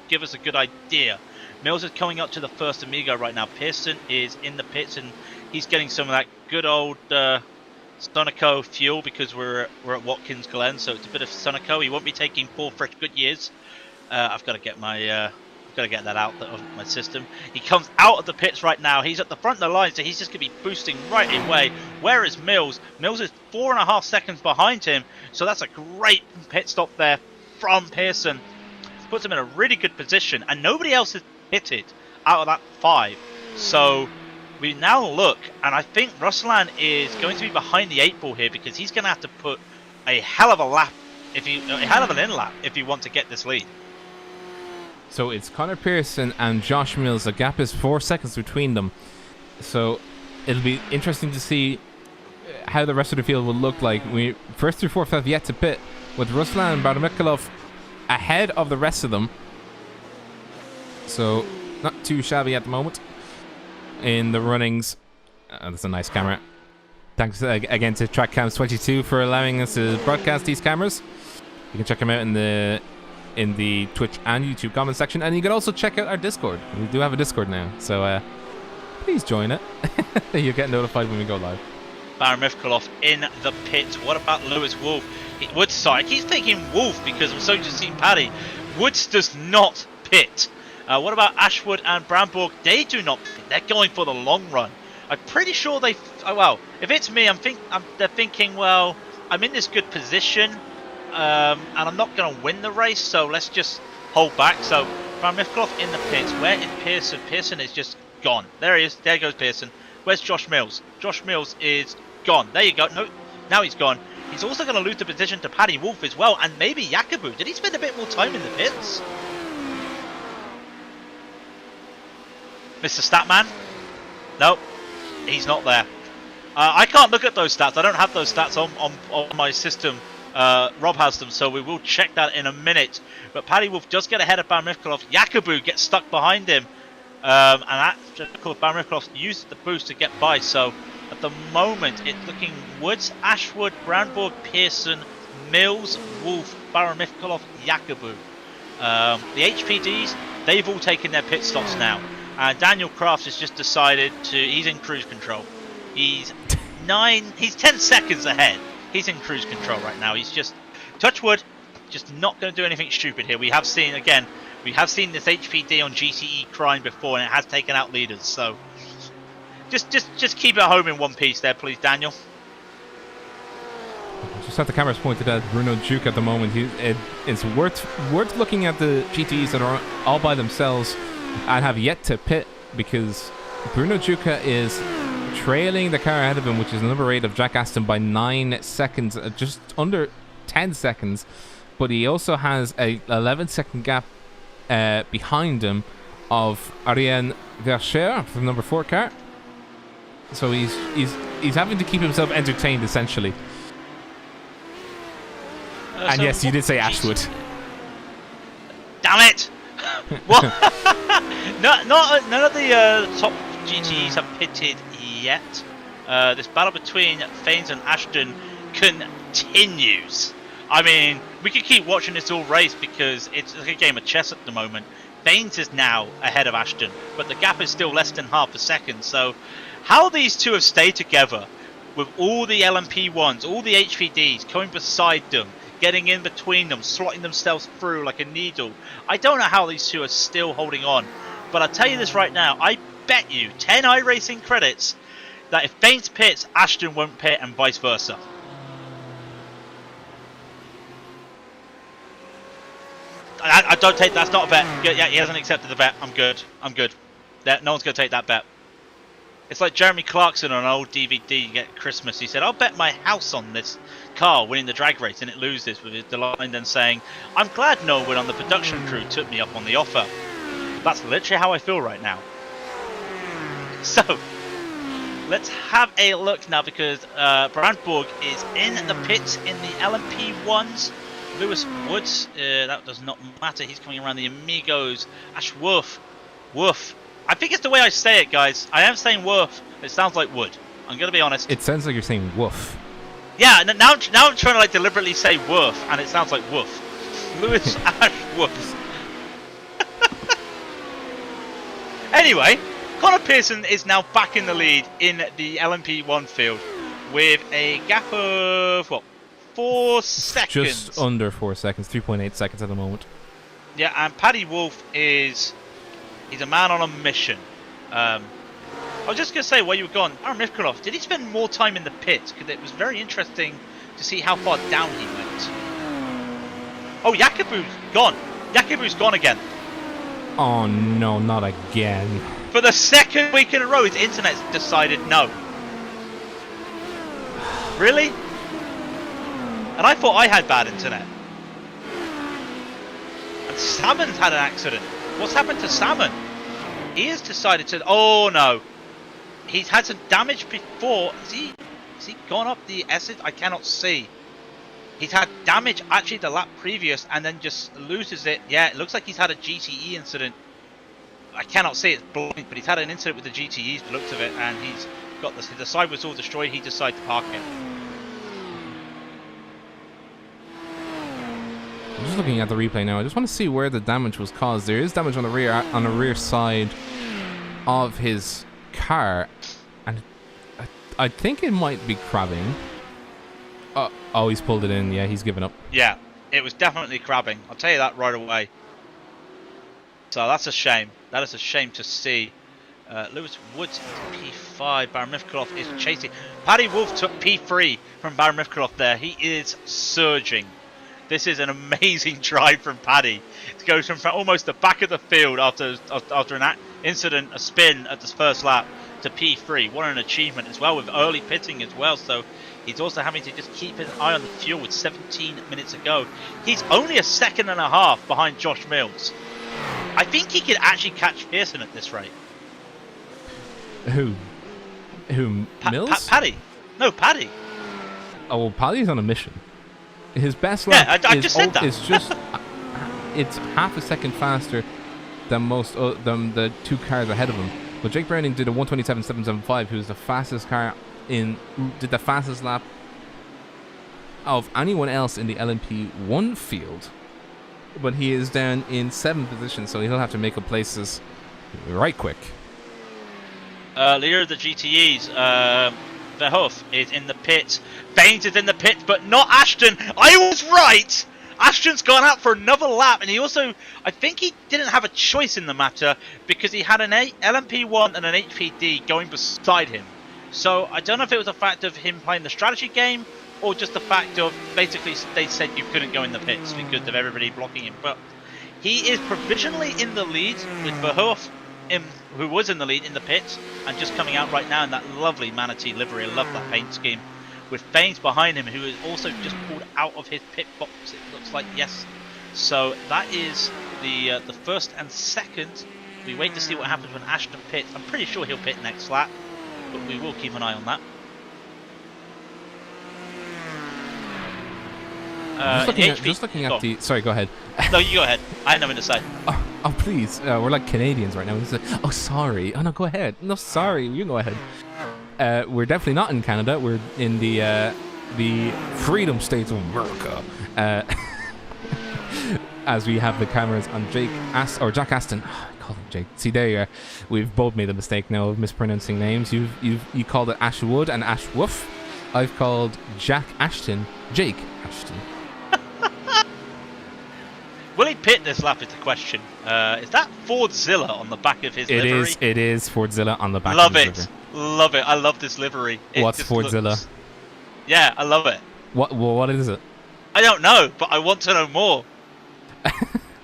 give us a good idea. Mills is coming up to the first Amigo right now. Pearson is in the pits, and he's getting some of that good old Sonico fuel because we're at Watkins Glen, so it's a bit of Sonico. He won't be taking 4 fresh good years. I've got to get that out of my system. He comes out of the pits right now. He's at the front of the line, so he's just going to be boosting right away. Where is Mills? Mills is 4.5 seconds behind him, so that's a great pit stop there from Pearson. Puts him in a really good position, and nobody else has pitted out of that 5. So we now look, and I think Ruslan is going to be behind the 8 ball here because he's going to have to put a hell of a lap, a hell of an in lap if you want to get this lead. So it's Connor Pearson and Josh Mills. The gap is 4 seconds between them. So it'll be interesting to see how the rest of the field will look like. We first through fourth have yet to pit, with Ruslan and Baramikulov ahead of the rest of them. So not too shabby at the moment in the runnings. That's a nice camera. Thanks again to TrackCams22 for allowing us to broadcast these cameras. You can check them out in the Twitch and YouTube comment section, and you can also check out our Discord. We do have a Discord now, so please join it. You'll get notified when we go live. Baramikulov in the pit. What about Lewis Wolf? Woods, sorry, I keep thinking Wolf because I'm so used to seeing Paddy. Woods does not pit. What about Ashwood and Brandborg? They do not pit. They're going for the long run. I'm pretty sure they... Oh, well, if it's me, they're thinking, well, I'm in this good position, and I'm not going to win the race, so let's just hold back. So, Baramikulov in the pits. Where is Pearson? Pearson is just gone. There he is. There goes Pearson. Where's Josh Mills? Josh Mills is gone. There you go. No, now he's gone. He's also going to lose the position to Paddy Wolf as well, and maybe Yakubu. Did he spend a bit more time in the pits? Mr. Statman? Nope. He's not there. I can't look at those stats. I don't have those stats on my system. Rob has them, so we will check that in a minute. But Paddy Wolf does get ahead of Baramikulov. Yakubu gets stuck behind him. And that, of course, Baramikulov used the boost to get by. So at the moment, it's looking Woods, Ashwood, Brandborg, Pearson, Mills, Wolf, Baramikulov, Yakubu. The HPDs, they've all taken their pit stops now. Daniel Crafts has just decided he's in cruise control. He's 10 seconds ahead. He's in cruise control right now. He's just, touch wood, just not going to do anything stupid here. We have seen this HPD on GCE crime before, and it has taken out leaders. So just keep it home in one piece there, please, Daniel. Just have the cameras pointed at Bruno Duke at the moment. It's worth looking at the GTEs that are all by themselves and have yet to pit, because Bruno Duca is trailing the car ahead of him, which is number 8 of Jack Aston, by 9 seconds, just under 10 seconds. But he also has a 11-second gap behind him of Ariane Vercher from number 4 car. So he's having to keep himself entertained, essentially. And so yes, you did say Ashwood. Damn it! What? None of the top GTEs have pitted yet. This battle between Fanes and Ashton continues. I mean, we could keep watching this all race because it's like a game of chess at the moment. Fanes is now ahead of Ashton, but the gap is still less than half a second. So how these two have stayed together with all the LMP1s, all the HPDs coming beside them, getting in between them, slotting themselves through like a needle. I don't know how these two are still holding on. But I'll tell you this right now. I bet you 10 iRacing credits that if Fanes pits, Ashton won't pit, and vice versa. I don't take... That's not a bet. Yeah, he hasn't accepted the bet. I'm good. No one's going to take that bet. It's like Jeremy Clarkson on an old DVD you get at Christmas. He said, I'll bet my house on this car winning the drag race, and it loses, with the line then saying, I'm glad no one on the production crew took me up on the offer. That's literally how I feel right now. So let's have a look now, because Brandborg is in the pits in the LMP1s. Lewis Woods, that does not matter. He's coming around the Amigos. Ash Wolf. I think it's the way I say it, guys. I am saying Wolf. It sounds like wood. I'm going to be honest. It sounds like you're saying woof. Yeah, now I'm trying to like deliberately say woof, and it sounds like woof. Lewis Ash Wolf. Anyway, Connor Pearson is now back in the lead in the LMP1 field with a gap of, what, 4 seconds? Just under 4 seconds, 3.8 seconds at the moment. Yeah, and Paddy Wolf he's a man on a mission. I was just going to say, while you were gone, Baramikulov, did he spend more time in the pit? Because it was very interesting to see how far down he went. Oh, Yakubu's gone. Yakubu's gone again. Oh no, not again. For the second week in a row, his internet's decided no. Really? And I thought I had bad internet. And Salmon's had an accident. What's happened to Salmon? He has decided to... Oh no. He's had some damage before. Has he gone up the acid? I cannot see. He's had damage actually the lap previous and then just loses it. Yeah, it looks like he's had a GTE incident. I cannot see, it's blank, but he's had an incident with the GTEs, the looks of it, and he's got the side was all destroyed. He decided to park it. I'm just looking at the replay now. I just want to see where the damage was caused. There is damage on the rear side of his car, and I think it might be crabbing. Oh, he's pulled it in. Yeah, he's given up. Yeah, it was definitely crabbing. I'll tell you that right away. So that's a shame. That is a shame to see. Lewis Woods P5. Baron Mifkalov is chasing. Paddy Wolf took P3 from Baron Mifkalov there. He is surging. This is an amazing drive from Paddy. It goes from almost the back of the field after an incident, a spin at the first lap, to P3. What an achievement as well, with early pitting as well. So he's also having to just keep his eye on the fuel with 17 minutes to go. He's only a second and a half behind Josh Mills. I think he could actually catch Pearson at this rate. Who? Mills? Paddy. No, Paddy. Oh, well, Paddy's on a mission. His best lap is just it's half a second faster than than the two cars ahead of him. But Jake Browning did a 1:27.775, who's the fastest car did the fastest lap of anyone else in the LMP1 field. But he is down in 7th position, so he'll have to make up places right quick. Leader of the GTEs, Verhoef is in the pit. Baines is in the pit, but not Ashton. I was right! Ashton's gone out for another lap, and he also, I think he didn't have a choice in the matter because he had an LMP1 and an HPD going beside him. So I don't know if it was a fact of him playing the strategy game or just the fact of basically they said you couldn't go in the pits because of everybody blocking him. But he is provisionally in the lead with Verhoef, who was in the lead in the pits and just coming out right now in that lovely manatee livery. I love that paint scheme. With Baines behind him, who is also just pulled out of his pit box, it looks like, yes. So that is the first and second. We wait to see what happens when Ashton pits. I'm pretty sure he'll pit next lap, but we will keep an eye on that. Just looking at the... Sorry, go ahead. No, you go ahead. I had nothing to say. Oh please. We're like Canadians right now. It's like, oh, sorry. Oh, no, go ahead. No, sorry. You go ahead. We're definitely not in Canada. We're in the Freedom States of America. As we have the cameras on Jack Aston. Oh, I call him Jake. See, there you are. We've both made the mistake now of mispronouncing names. You called it Ashwood and Ashwoof. I've called Jack Ashton Jake Ashton. Will he pit this lap is the question. Is that Fordzilla on the back of his livery? It is Fordzilla on the back of his livery. Love it. I love this livery. What's Fordzilla? Yeah, I love it. What is it? I don't know, but I want to know more.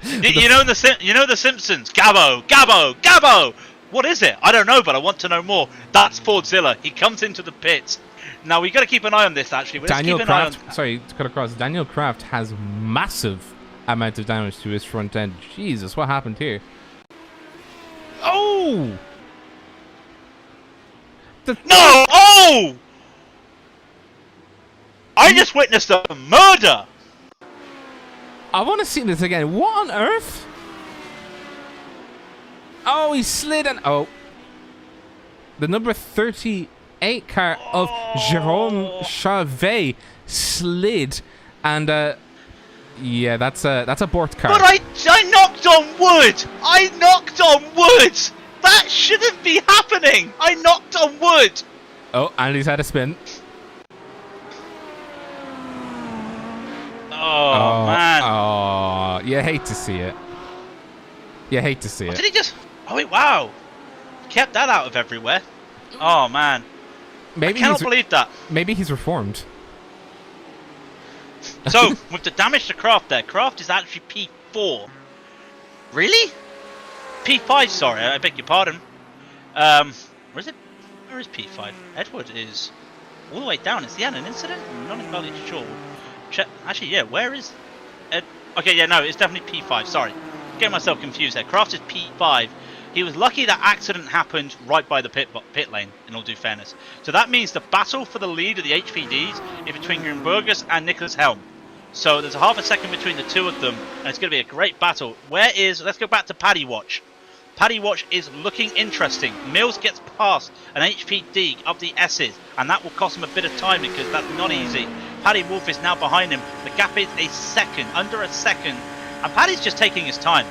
you know the Simpsons. Gabbo, Gabbo, Gabbo. What is it? I don't know, but I want to know more. That's Fordzilla. He comes into the pits. Now we got to keep an eye on this. Actually, Daniel Kraft. Sorry to cut across. Daniel Kraft has massive amount of damage to his front end. Jesus, what happened here? Oh! No! Oh! I just witnessed a murder! I want to see this again. What on earth? Oh, he slid and... Oh. The number 38 car of Jérôme Charvet slid and... yeah, that's a Bort car. But I knocked on wood! I knocked on wood! That shouldn't be happening! I knocked on wood! Oh, and he's had a spin. Oh man. Oh, you hate to see it. You hate to see it. Did he just... Oh, wait, wow. Kept that out of everywhere. Oh, man. I cannot believe that. Maybe he's reformed. So, with the damage to Kraft there, Kraft is actually P4. Really? P5, sorry, I beg your pardon. Where is it? Where is P5? Edward is all the way down. Is he had an incident? I'm not entirely sure. Actually, yeah, where is Ed? Okay, yeah, no, it's definitely P5. Sorry. Getting myself confused there. Kraft is P5. He was lucky that accident happened right by the pit lane, in all due fairness. So that means the battle for the lead of the HPDs is between Grimbergus and Nicholas Helm. So there's a half a second between the two of them, and it's going to be a great battle. Let's go back to Paddy Watch. Paddy Watch is looking interesting. Mills gets past an HPD up the S's, and that will cost him a bit of time because that's not easy. Paddy Wolf is now behind him. The gap is a second, under a second, and Paddy's just taking his time.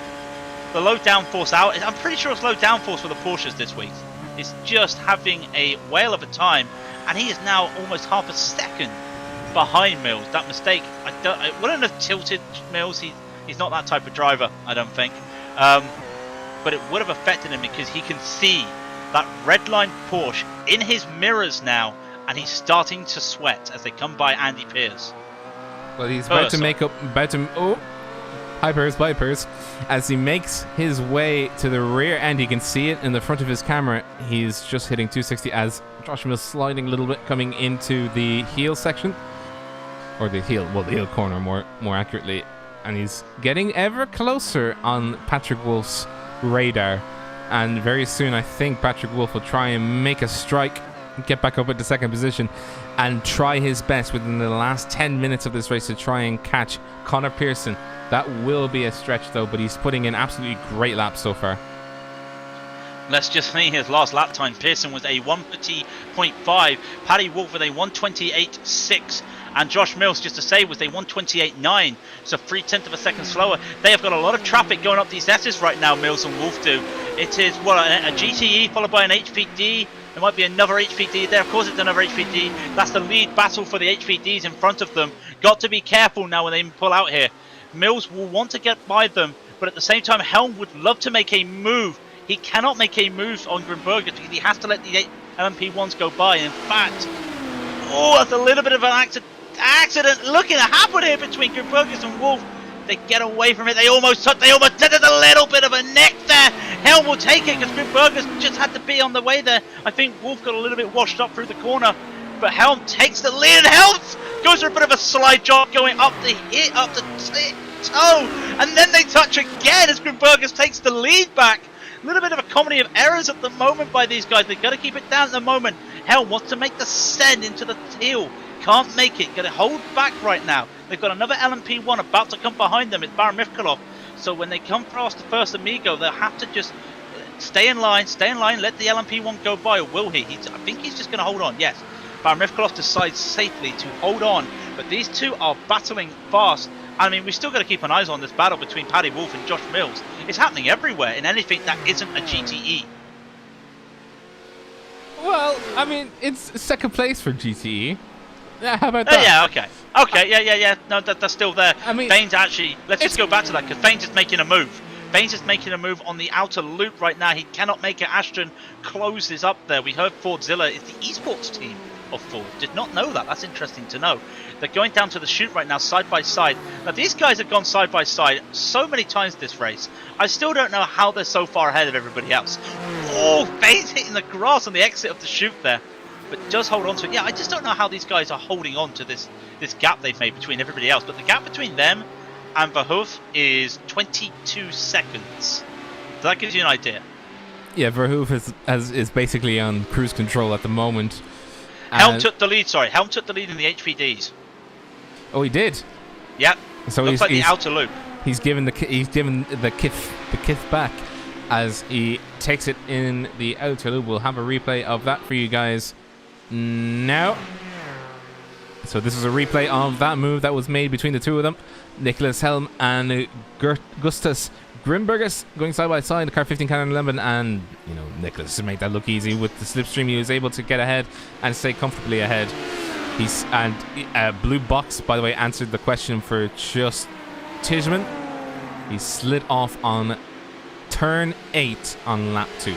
The low downforce out, I'm pretty sure it's low downforce for the Porsches this week. It's just having a whale of a time, and he is now almost half a second behind Mills. That mistake, it wouldn't have tilted Mills. He's not that type of driver, I don't think. But it would have affected him because he can see that red line Porsche in his mirrors now, and he's starting to sweat as they come by Andy Pierce. Well, he's about to make up, Pipers, as he makes his way to the rear end. You can see it in the front of his camera. He's just hitting 260 as Josh Mills sliding a little bit, coming into the heel section, or the heel corner more accurately, and he's getting ever closer on Patrick Wolf's radar. And very soon, I think Patrick Wolf will try and make a strike, get back up into second position, and try his best within the last 10 minutes of this race to try and catch Connor Pearson. That will be a stretch though, but he's putting in absolutely great laps so far. Let's just see his last lap time. Pearson was a 1:30.5, Paddy Wolf with a 1:28.6, and Josh Mills, just to say, was a 1:28.9, so 0.3 of a second slower. They have got a lot of traffic going up these S's right now, Mills and Wolf do. It is a GTE followed by an HPD. There might be another HPD there. Of course it's another HPD. That's the lead battle for the HPDs in front of them. Got to be careful now when they pull out here. Mills will want to get by them, but at the same time, Helm would love to make a move. He cannot make a move on Grimbergus because he has to let the LMP1s go by. In fact, that's a little bit of an accident looking to happen here between Grimbergus and Wolf. They get away from it. They almost did it. A little bit of a neck there. Helm will take it because Grimbergus just had to be on the way there. I think Wolf got a little bit washed up through the corner, but Helm takes the lead. Helm goes for a bit of a slide job going up the toe, and then they touch again as Grimbergus takes the lead back. A little bit of a comedy of errors at the moment by these guys. They've got to keep it down at the moment. Helm wants to make the send into the teal. Can't make it. Got to hold back right now. They've got another LMP1 about to come behind them. It's Baron Mifkalov. So when they come past the first Amigo, they'll have to just stay in line, let the LMP1 go by, or will he? I think he's just going to hold on, yes. Baron Mifkalov decides safely to hold on, but these two are battling fast. I mean, we've still got to keep an eye on this battle between Paddy Wolf and Josh Mills. It's happening everywhere in anything that isn't a GTE. Well, I mean, it's second place for GTE. Yeah, how about that? Yeah, okay, yeah. No, that's still there. I mean, Baines actually, let's just go back to that, because Baines is making a move. Baines is making a move on the outer loop right now. He cannot make it. Ashton closes up there. We heard Fordzilla is the esports team of Ford. Did not know that. That's interesting to know. They're going down to the chute right now, side by side. Now, these guys have gone side by side so many times this race. I still don't know how they're so far ahead of everybody else. Oh, Baines hitting the grass on the exit of the chute there, but does hold on to it. Yeah, I just don't know how these guys are holding on to this gap they've made between everybody else. But the gap between them and Verhoeven is 22 seconds. So that gives you an idea. Yeah, Verhoeven is basically on cruise control at the moment. Helm took the lead. Helm took the lead in the HPDs. Oh, he did. Yep. So looks like the outer loop. He's given the kith back as he takes it in the outer loop. We'll have a replay of that for you guys now. So this is a replay of that move that was made between the two of them, Nicholas Helm and Gustas Grimbergus, going side by side. The car 15 Canon 11, and Nicholas made that look easy with the slipstream. He was able to get ahead and stay comfortably ahead. Blue Box, by the way, answered the question for just Tishman. He slid off on turn 8 on lap 2.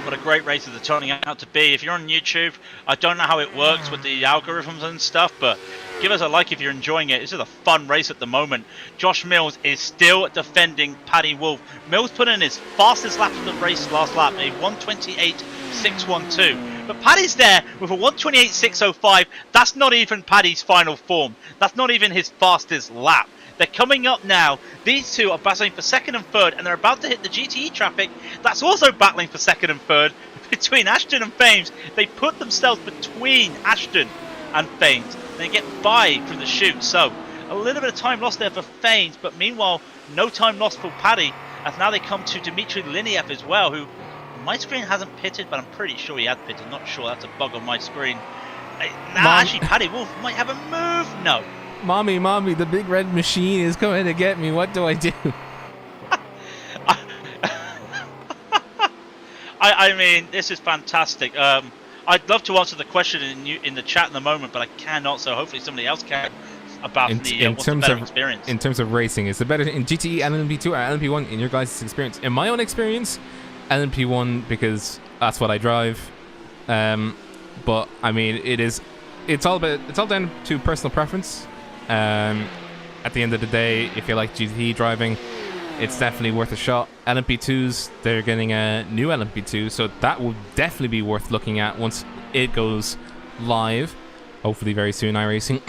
What a great race it's turning out to be. If you're on YouTube, I don't know how it works with the algorithms and stuff, but Give us a like if you're enjoying it. This is a fun race at the moment. Josh Mills is still defending Paddy Wolf. Mills put in his fastest lap of the race last lap, a 1:28.612. But Paddy's there with a 1:28.605. That's not even Paddy's final form. That's not even his fastest lap. They're coming up now. These two are battling for second and third, and they're about to hit the GTE traffic. That's also battling for second and third between Ashton and Fames. They put themselves between Ashton and Fames. They get by from the chute. So a little bit of time lost there for Fames, but meanwhile, no time lost for Paddy, as now they come to Dmitry Liniev as well, who my screen hasn't pitted, but I'm pretty sure he had pitted. Not sure, that's a bug on my screen. Actually, Paddy Wolf might have a move. No. Mommy, the big red machine is coming to get me. What do I do? I mean, this is fantastic. I'd love to answer the question in the chat in the moment, but I cannot. So hopefully somebody else can about what's the better experience. In terms of racing, is it better in GTE and LMP2 or LMP1 in your guys' experience? In my own experience, LMP1, because that's what I drive. But I mean, it's all down to personal preference. At the end of the day, if you like GT driving, it's definitely worth a shot. LMP2s, they're getting a new LMP2, so that will definitely be worth looking at once it goes live, hopefully very soon. iRacing.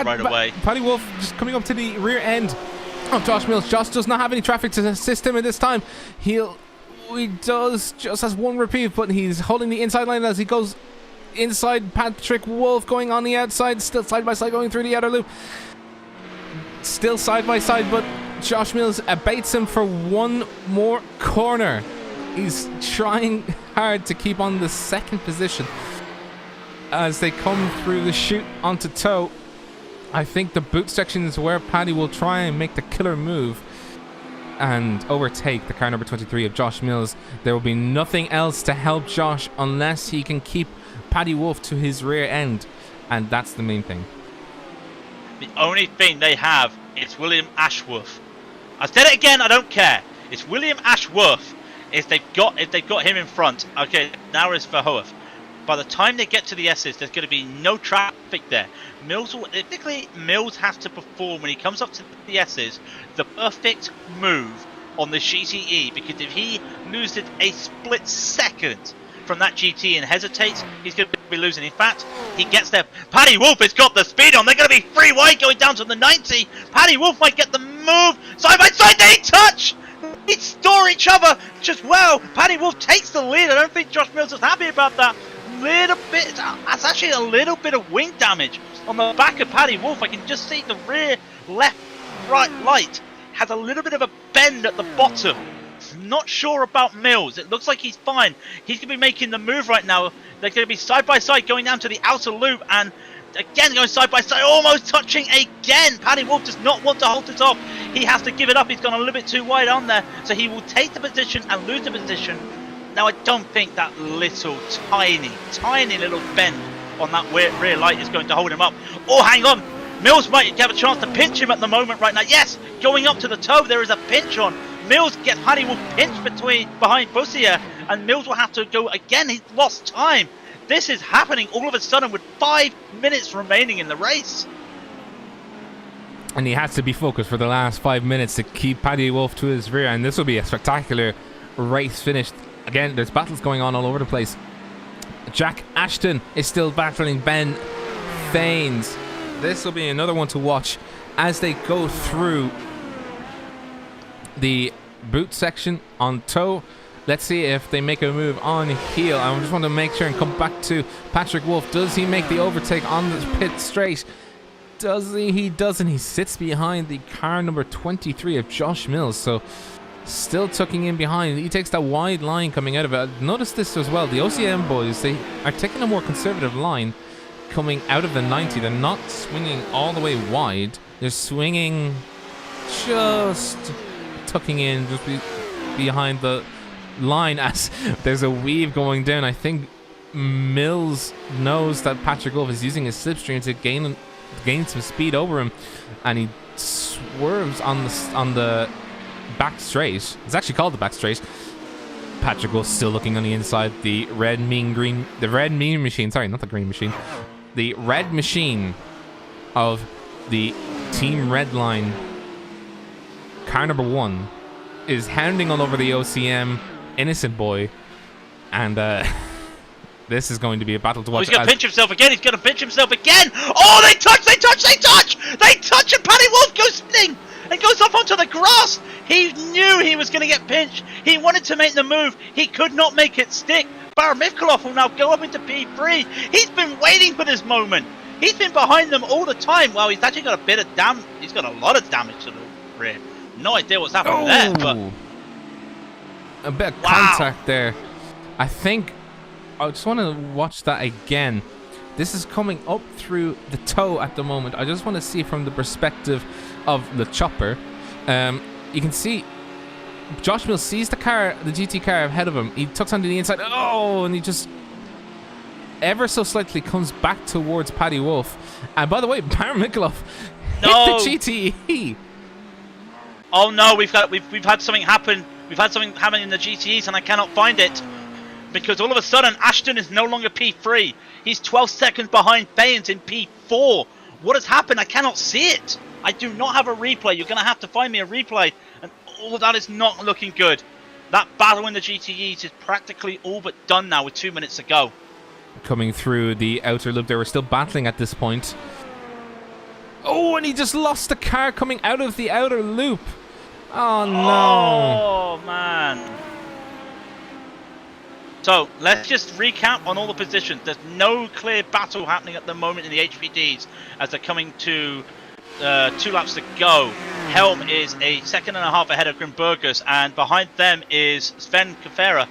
right away. Paddy Wolf just coming up to the rear end of Josh Mills. Josh does not have any traffic to assist him at this time. He just has one repeat, but he's holding the inside line as he goes inside. Patrick Wolf going on the outside, still side by side going through the outer loop. Still side by side, but Josh Mills abates him for one more corner. He's trying hard to keep on the second position as they come through the chute onto toe. I think the boot section is where Paddy will try and make the killer move and overtake the car number 23 of Josh Mills. There will be nothing else to help Josh unless he can keep Paddy Wolf to his rear end, and that's the main thing. The only thing they have is William Ashworth. I said it again, I don't care. It's William Ashworth. If they've got him in front, okay, now it's Verhoeven. By the time they get to the S's, there's going to be no traffic there. Mills has to perform when he comes up to the S's the perfect move on the GTE, because if he loses a split second from that GT and hesitates, he's going to be losing. In fact, he gets there. Paddy Wolf has got the speed on. They're going to be free wide going down to the 90. Paddy Wolf might get the move. Side by side, they touch. They store each other just well. Paddy Wolf takes the lead. I don't think Josh Mills is happy about that. That's actually a little bit of wing damage on the back of Paddy Wolf. I can just see the rear left right light has a little bit of a bend at the bottom. Not sure about Mills. It looks like he's fine. He's going to be making the move right now. They're going to be side by side going down to the outer loop, and again going side by side, almost touching again. Paddy Wolf does not want to hold it off. He has to give it up. He's gone a little bit too wide on there, so he will take the position and lose the position. Now, I don't think that little tiny little bend on that rear light is going to hold him up. Oh, hang on. Mills might have a chance to pinch him at the moment right now. Yes, going up to the toe, there is a pinch on. Mills gets Paddy Wolf pinched behind Bussier, and Mills will have to go again. He's lost time. This is happening all of a sudden with 5 minutes remaining in the race. And he has to be focused for the last 5 minutes to keep Paddy Wolf to his rear, and this will be a spectacular race finish. Again, there's battles going on all over the place. Jack Ashton is still battling Ben Thanes. This will be another one to watch as they go through the boot section on toe. Let's see if they make a move on heel. I just want to make sure and come back to Patrick Wolf. Does he make the overtake on the pit straight? Does he? He doesn't. He sits behind the car number 23 of Josh Mills. So still tucking in behind. He takes that wide line coming out of it. Notice this as well. The OCM boys, they are taking a more conservative line coming out of the 90. They're not swinging all the way wide. They're swinging just tucking in just behind the line as there's a weave going down. I think Mills knows that Patrick Wolf is using his slipstream to gain some speed over him, and he swerves on the back straight. It's actually called the back straight. Patrick Wolf still looking on the inside. The red mean machine. Sorry, not the green machine. The red machine of the Team Redline car number 1 is hounding all over the OCM Innocent Boy, and this is going to be a battle to watch. He's going to pinch himself again. He's going to pinch himself again. Oh, they touch, and Paddy Wolf goes spinning and goes off onto the grass. He knew he was going to get pinched. He wanted to make the move. He could not make it stick. Baramivkalov will now go up into P3. He's been waiting for this moment. He's been behind them all the time. Well, he's actually got a bit of he's got a lot of damage to the rear. No idea what's happening there, but a bit of contact there. I think I just want to watch that again. This is coming up through the toe at the moment. I just want to see from the perspective of the chopper. You can see Josh Mills sees the GT car ahead of him. He tucks onto the inside. Oh, and he just ever so slightly comes back towards Paddy Wolf. And by the way, Baramikhalov hit the GTE. Oh no, we've had something happen. We've had something happen in the GTEs, and I cannot find it because all of a sudden Ashton is no longer P3. He's 12 seconds behind Fayens in P4. What has happened? I cannot see it. I do not have a replay. You're going to have to find me a replay, and all of that is not looking good. That battle in the GTEs is practically all but done now with 2 minutes to go. Coming through the outer loop, they were still battling at this point. Oh, and he just lost the car coming out of the outer loop. Oh no. Oh man. So let's just recap on all the positions. There's no clear battle happening at the moment in the HPDs as they're coming to 2 laps to go. Helm is a second and a half ahead of Grimbergus, and behind them is Sven Kafera.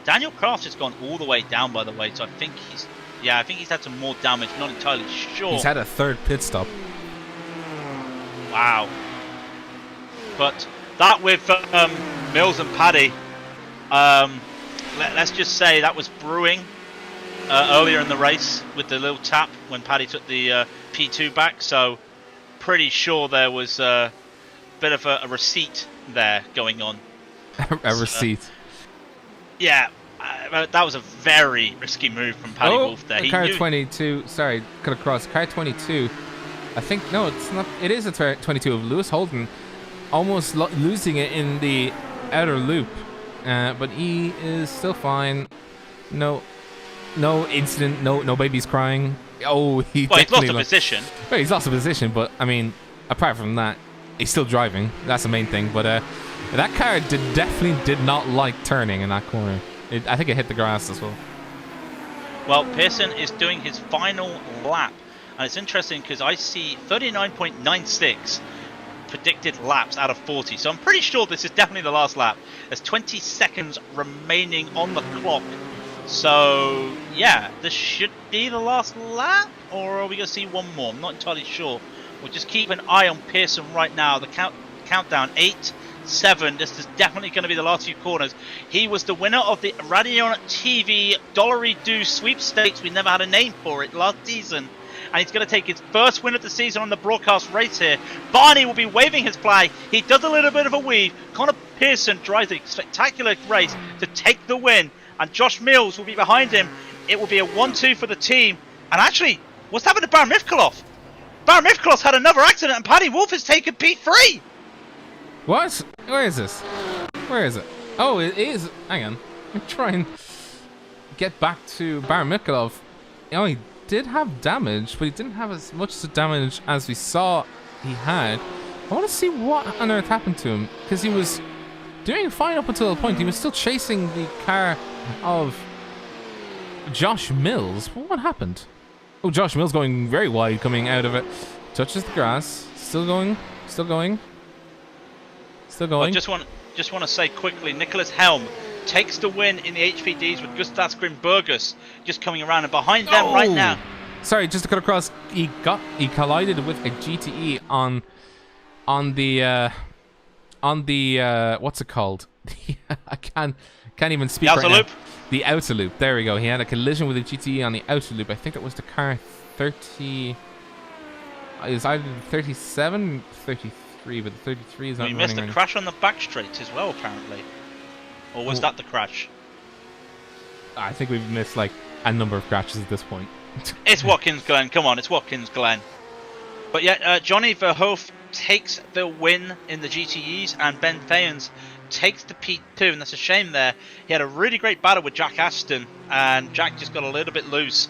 Daniel Kraft has gone all the way down, by the way, so I think he's had some more damage. Not entirely sure. He's had a third pit stop. Wow. But that with Mills and Paddy, let's just say that was brewing earlier in the race with the little tap when Paddy took the P2 back. So pretty sure there was a bit of a receipt there going on. A receipt. Yeah, that was a very risky move from Paddy Wolf there. Car 22, sorry, cut across. Car 22, I think, no, it's not, it is a 22 of Lewis Holden, almost losing it in the outer loop, but he is still fine. No incident, no babies crying. Oh, he's lost a position. Well, he's lost a position, but I mean, apart from that, he's still driving. That's the main thing, but that car definitely did not like turning in that corner. I think it hit the grass as well. Well, Pearson is doing his final lap, and it's interesting because I see 39.96 predicted laps out of 40, so I'm pretty sure this is definitely the last lap. There's 20 seconds remaining on the clock, so yeah, this should be the last lap, or are we going to see one more? I'm not entirely sure. We'll just keep an eye on Pearson right now. The countdown, 8, 7. This is definitely going to be the last few corners. He was the winner of the Radeon TV Dollary-Do sweepstakes. We never had a name for it last season. And he's going to take his first win of the season on the broadcast race here. Barney will be waving his flag. He does a little bit of a weave. Connor Pearson drives a spectacular race to take the win. And Josh Mills will be behind him. It will be a 1-2 for the team. And actually, what's happened to Baramivkalov? Baramivkalov's had another accident and Paddy Wolf has taken P3. What? Where is this? Where is it? Oh, it is. Hang on. I'm trying to get back to Baramikhalov. Oh, he did have damage, but he didn't have as much damage as we saw he had. I want to see what on earth happened to him, because he was doing fine up until a point. He was still chasing the car of Josh Mills. What happened? Oh, Josh Mills going very wide coming out of it. Touches the grass. Still going. Still going. Still going. I just want to say quickly, Nicholas Helm takes the win in the HPDs with Gustav Grimbergus just coming around, and behind them right now. Sorry, just to cut across, he collided with a GTE on the what's it called? I can't even speak right now. Outer loop. The outer loop. There we go. He had a collision with a GTE on the outer loop. I think it was the car 30. It was either 37, 33, but the 33 is not running. We missed a crash on the back straight as well, apparently. Or was that the crash? I think we've missed like a number of crashes at this point. It's Watkins Glen. Come on, it's Watkins Glen. But yeah, Johnny Verhoef takes the win in the GTEs, and Ben Fayens takes the P2, and that's a shame there. He had a really great battle with Jack Ashton, and Jack just got a little bit loose.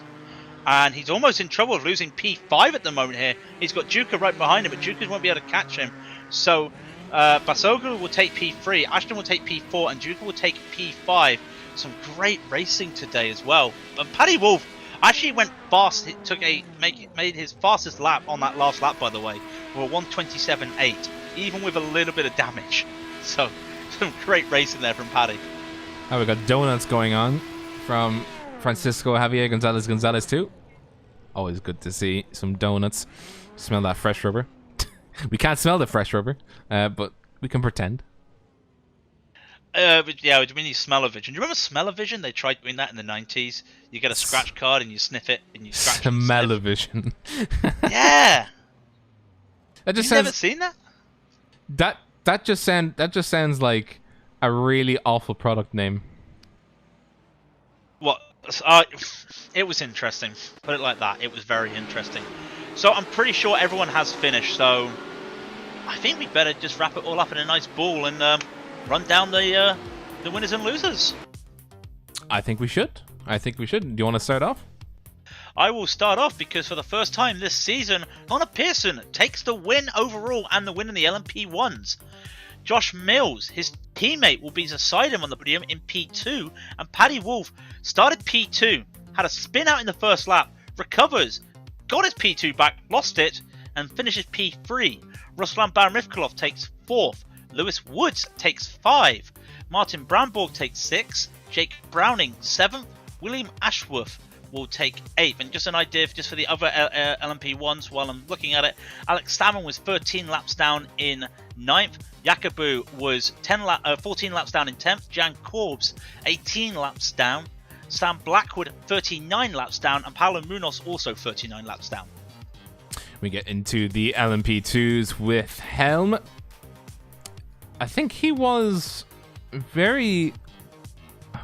And he's almost in trouble of losing P5 at the moment here. He's got Juka right behind him, but Juka won't be able to catch him. So Basoglu will take P3, Ashton will take P4, and Juka will take P5. Some great racing today as well. And Paddy Wolf actually went fast. It took made his fastest lap on that last lap, by the way, with a 1:27.8, even with a little bit of damage. So some great racing there from Paddy. Oh, we got donuts going on from Francisco Javier Gonzalez too. Always good to see some donuts. Smell that fresh rubber. We can't smell the fresh rubber, but we can pretend. But yeah, when you smell-o-vision. Do you remember smell-o-vision? They tried doing that in the 90s. You get a scratch card and you sniff it and you scratch it. Smell-o-vision. Yeah. That just You've never seen that? That just sounds like a really awful product name. What? It was interesting. Put it like that. It was very interesting. So I'm pretty sure everyone has finished. So I think we better just wrap it all up in a nice ball and run down the winners and losers. I think we should. Do you want to start off? I will start off because for the first time this season, Connor Pearson takes the win overall and the win in the LMP1s. Josh Mills, his teammate, will be beside him on the podium in P2, and Paddy Wolf started P2, had a spin out in the first lap, recovers, got his P2 back, lost it, and finishes P3. Ruslan Baron-Rivkalov takes 4th, Lewis Woods takes 5, Martin Brandborg takes 6, Jake Browning 7th, William Ashworth will take 8th. And just an idea just for the other LMP1s while I'm looking at it, Alex Stammen was 13 laps down in 9th, Jacobu was 14 laps down in 10th, Jan Corbs 18 laps down, Sam Blackwood 39 laps down, and Paulo Munoz also 39 laps down. We get into the LMP2s with Helm. I think he was very...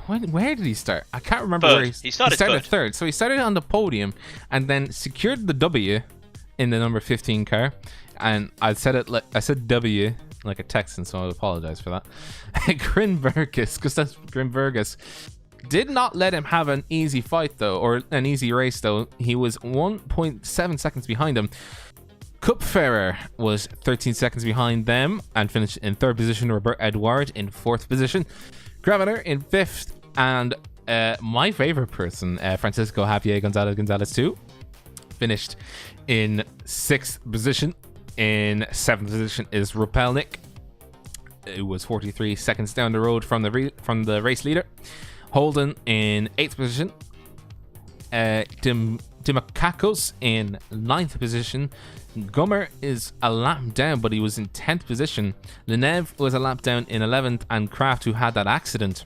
Where did he start? I can't remember Third. where He started third. So he started on the podium and then secured the W in the number 15 car. And I said W like a Texan, so I apologize for that. Grimbergus did not let him have an easy fight though, or an easy race though. He was 1.7 seconds behind him. Kupferer was 13 seconds behind them and finished in 3rd position. Robert Edward in 4th position. Graviter in 5th, and my favorite person, Francisco Javier Gonzalez 2, finished in 6th position. In 7th position is Rupelnik. It was 43 seconds down the road from the race leader. Holden in 8th position. Dimakakos in 9th position. Gummer is a lap down, but he was in 10th position. Lenev was a lap down in 11th, and Kraft, who had that accident,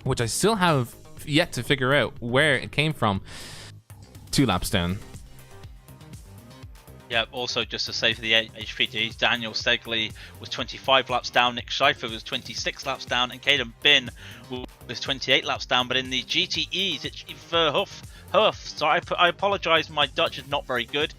which I still have yet to figure out where it came from, 2 laps down. Yeah, also just to say for the HPDs, Daniel Stegley was 25 laps down, Nick Schleifer was 26 laps down, and Caden Bin was 28 laps down. But in the GTEs, it's Verhoef. So I apologise, my Dutch is not very good.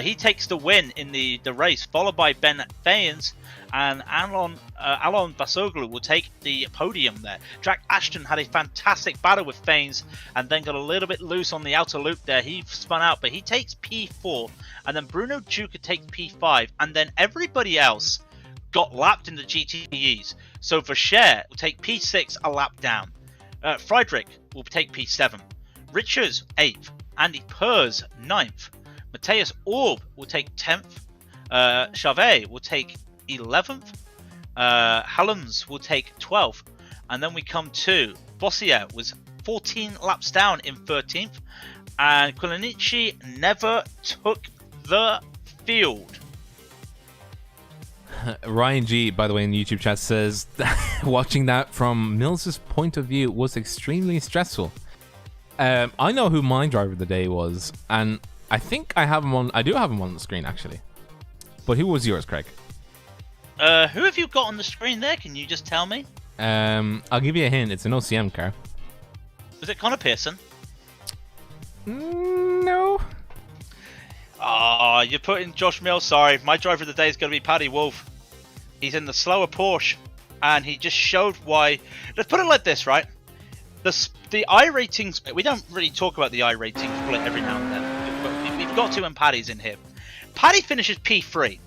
He takes the win in the race, followed by Ben Fayens, and Alon Basoglu will take the podium there. Jack Ashton had a fantastic battle with Fayens and then got a little bit loose on the outer loop there. He spun out, but he takes P4, and then Bruno Juka takes P5, and then everybody else got lapped in the GTEs. So Vercher will take P6 a lap down. Friedrich will take P7. Richards 8th, Andy Pers 9th, Matthias Orb will take 10th, Chavez will take 11th, Hallams will take 12th, and then we come to Bossier was 14 laps down in 13th, and Kulinichi never took the field. Ryan G, by the way, in the YouTube chat says watching that from Mills's point of view was extremely stressful. I know who my driver of the day was, and I think I have him on. I do have him on the screen actually. But who was yours, Craig? Who have you got on the screen there? Can you just tell me? I'll give you a hint. It's an OCM car. Was it Connor Pearson? No. Ah, you're putting Josh Mills. Sorry, my driver of the day is going to be Paddy Wolf. He's in the slower Porsche, and he just showed why. Let's put it like this, right? The iRatings. We don't really talk about the iRating split every now and then, but we've got to when Paddy's in here. Paddy finishes P3.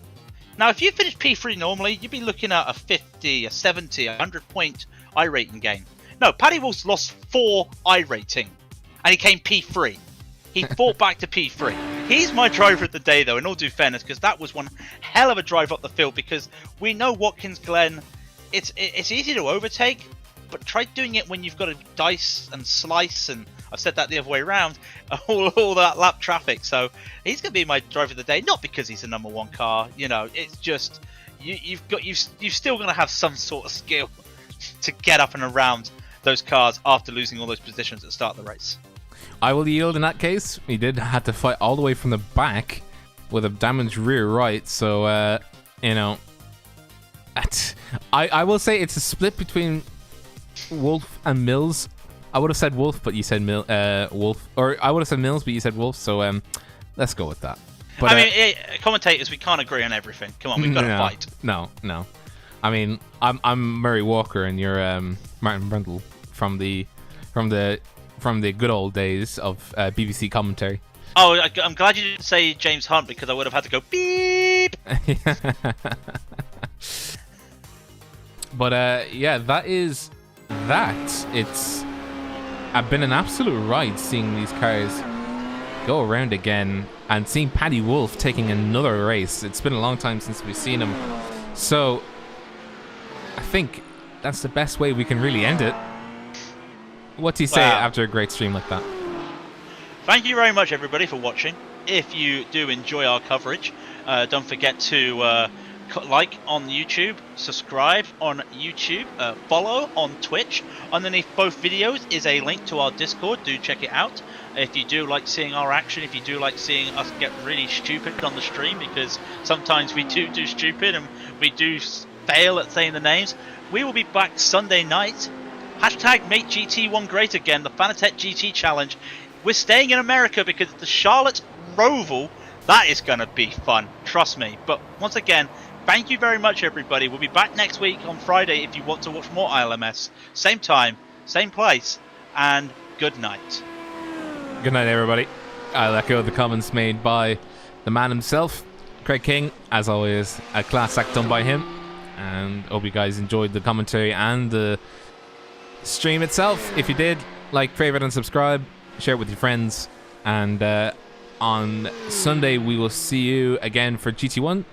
Now, if you finish P3 normally, you'd be looking at a 50, a 70, a 100 point iRating game. No, Paddy Wolf's lost 4 iRating, and he came P3. He fought back to P3. He's my driver of the day, though, in all due fairness, because that was one hell of a drive up the field, because we know Watkins Glen, it's easy to overtake, but try doing it when you've got to dice and slice, and I've said that the other way around, all that lap traffic. So he's going to be my driver of the day, not because he's the number 1 car, you know, it's just, you've still going to have some sort of skill to get up and around those cars after losing all those positions at the start of the race. I will yield in that case. He did have to fight all the way from the back with a damaged rear right, so you know, I will say it's a split between Wolf and Mills. I would have said Wolf, but you said Wolf, or I would have said Mills, but you said Wolf. So let's go with that. But, I mean, commentators, we can't agree on everything. Come on, we've got to fight. No. I mean, I'm Murray Walker, and you're Martin Brundle from the good old days of BBC commentary. Oh, I'm glad you didn't say James Hunt, because I would have had to go beep. But yeah, that is that. It's been an absolute ride seeing these cars go around again and seeing Paddy Wolf taking another race. It's been a long time since we've seen him, so I think that's the best way we can really end it. What do you say after a great stream like that? Thank you very much, everybody, for watching. If you do enjoy our coverage, don't forget to like on YouTube, subscribe on YouTube, follow on Twitch. Underneath both videos is a link to our Discord. Do check it out. If you do like seeing our action, if you do like seeing us get really stupid on the stream, because sometimes we do stupid and we do fail at saying the names, we will be back Sunday night. Hashtag make GT1 great again, the Fanatec GT Challenge. We're staying in America because the Charlotte Roval, that is going to be fun, trust me. But once again, thank you very much, everybody. We'll be back next week on Friday if you want to watch more ILMS. Same time, same place, and good night. Good night, everybody. I'll echo the comments made by the man himself, Craig King. As always, a class act done by him. And hope you guys enjoyed the commentary and the stream itself. If you did, like, favorite, and subscribe. Share it with your friends. And on Sunday, we will see you again for GT1.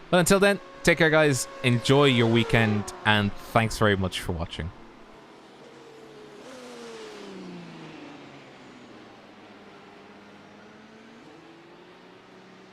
But until then, take care, guys. Enjoy your weekend. And thanks very much for watching.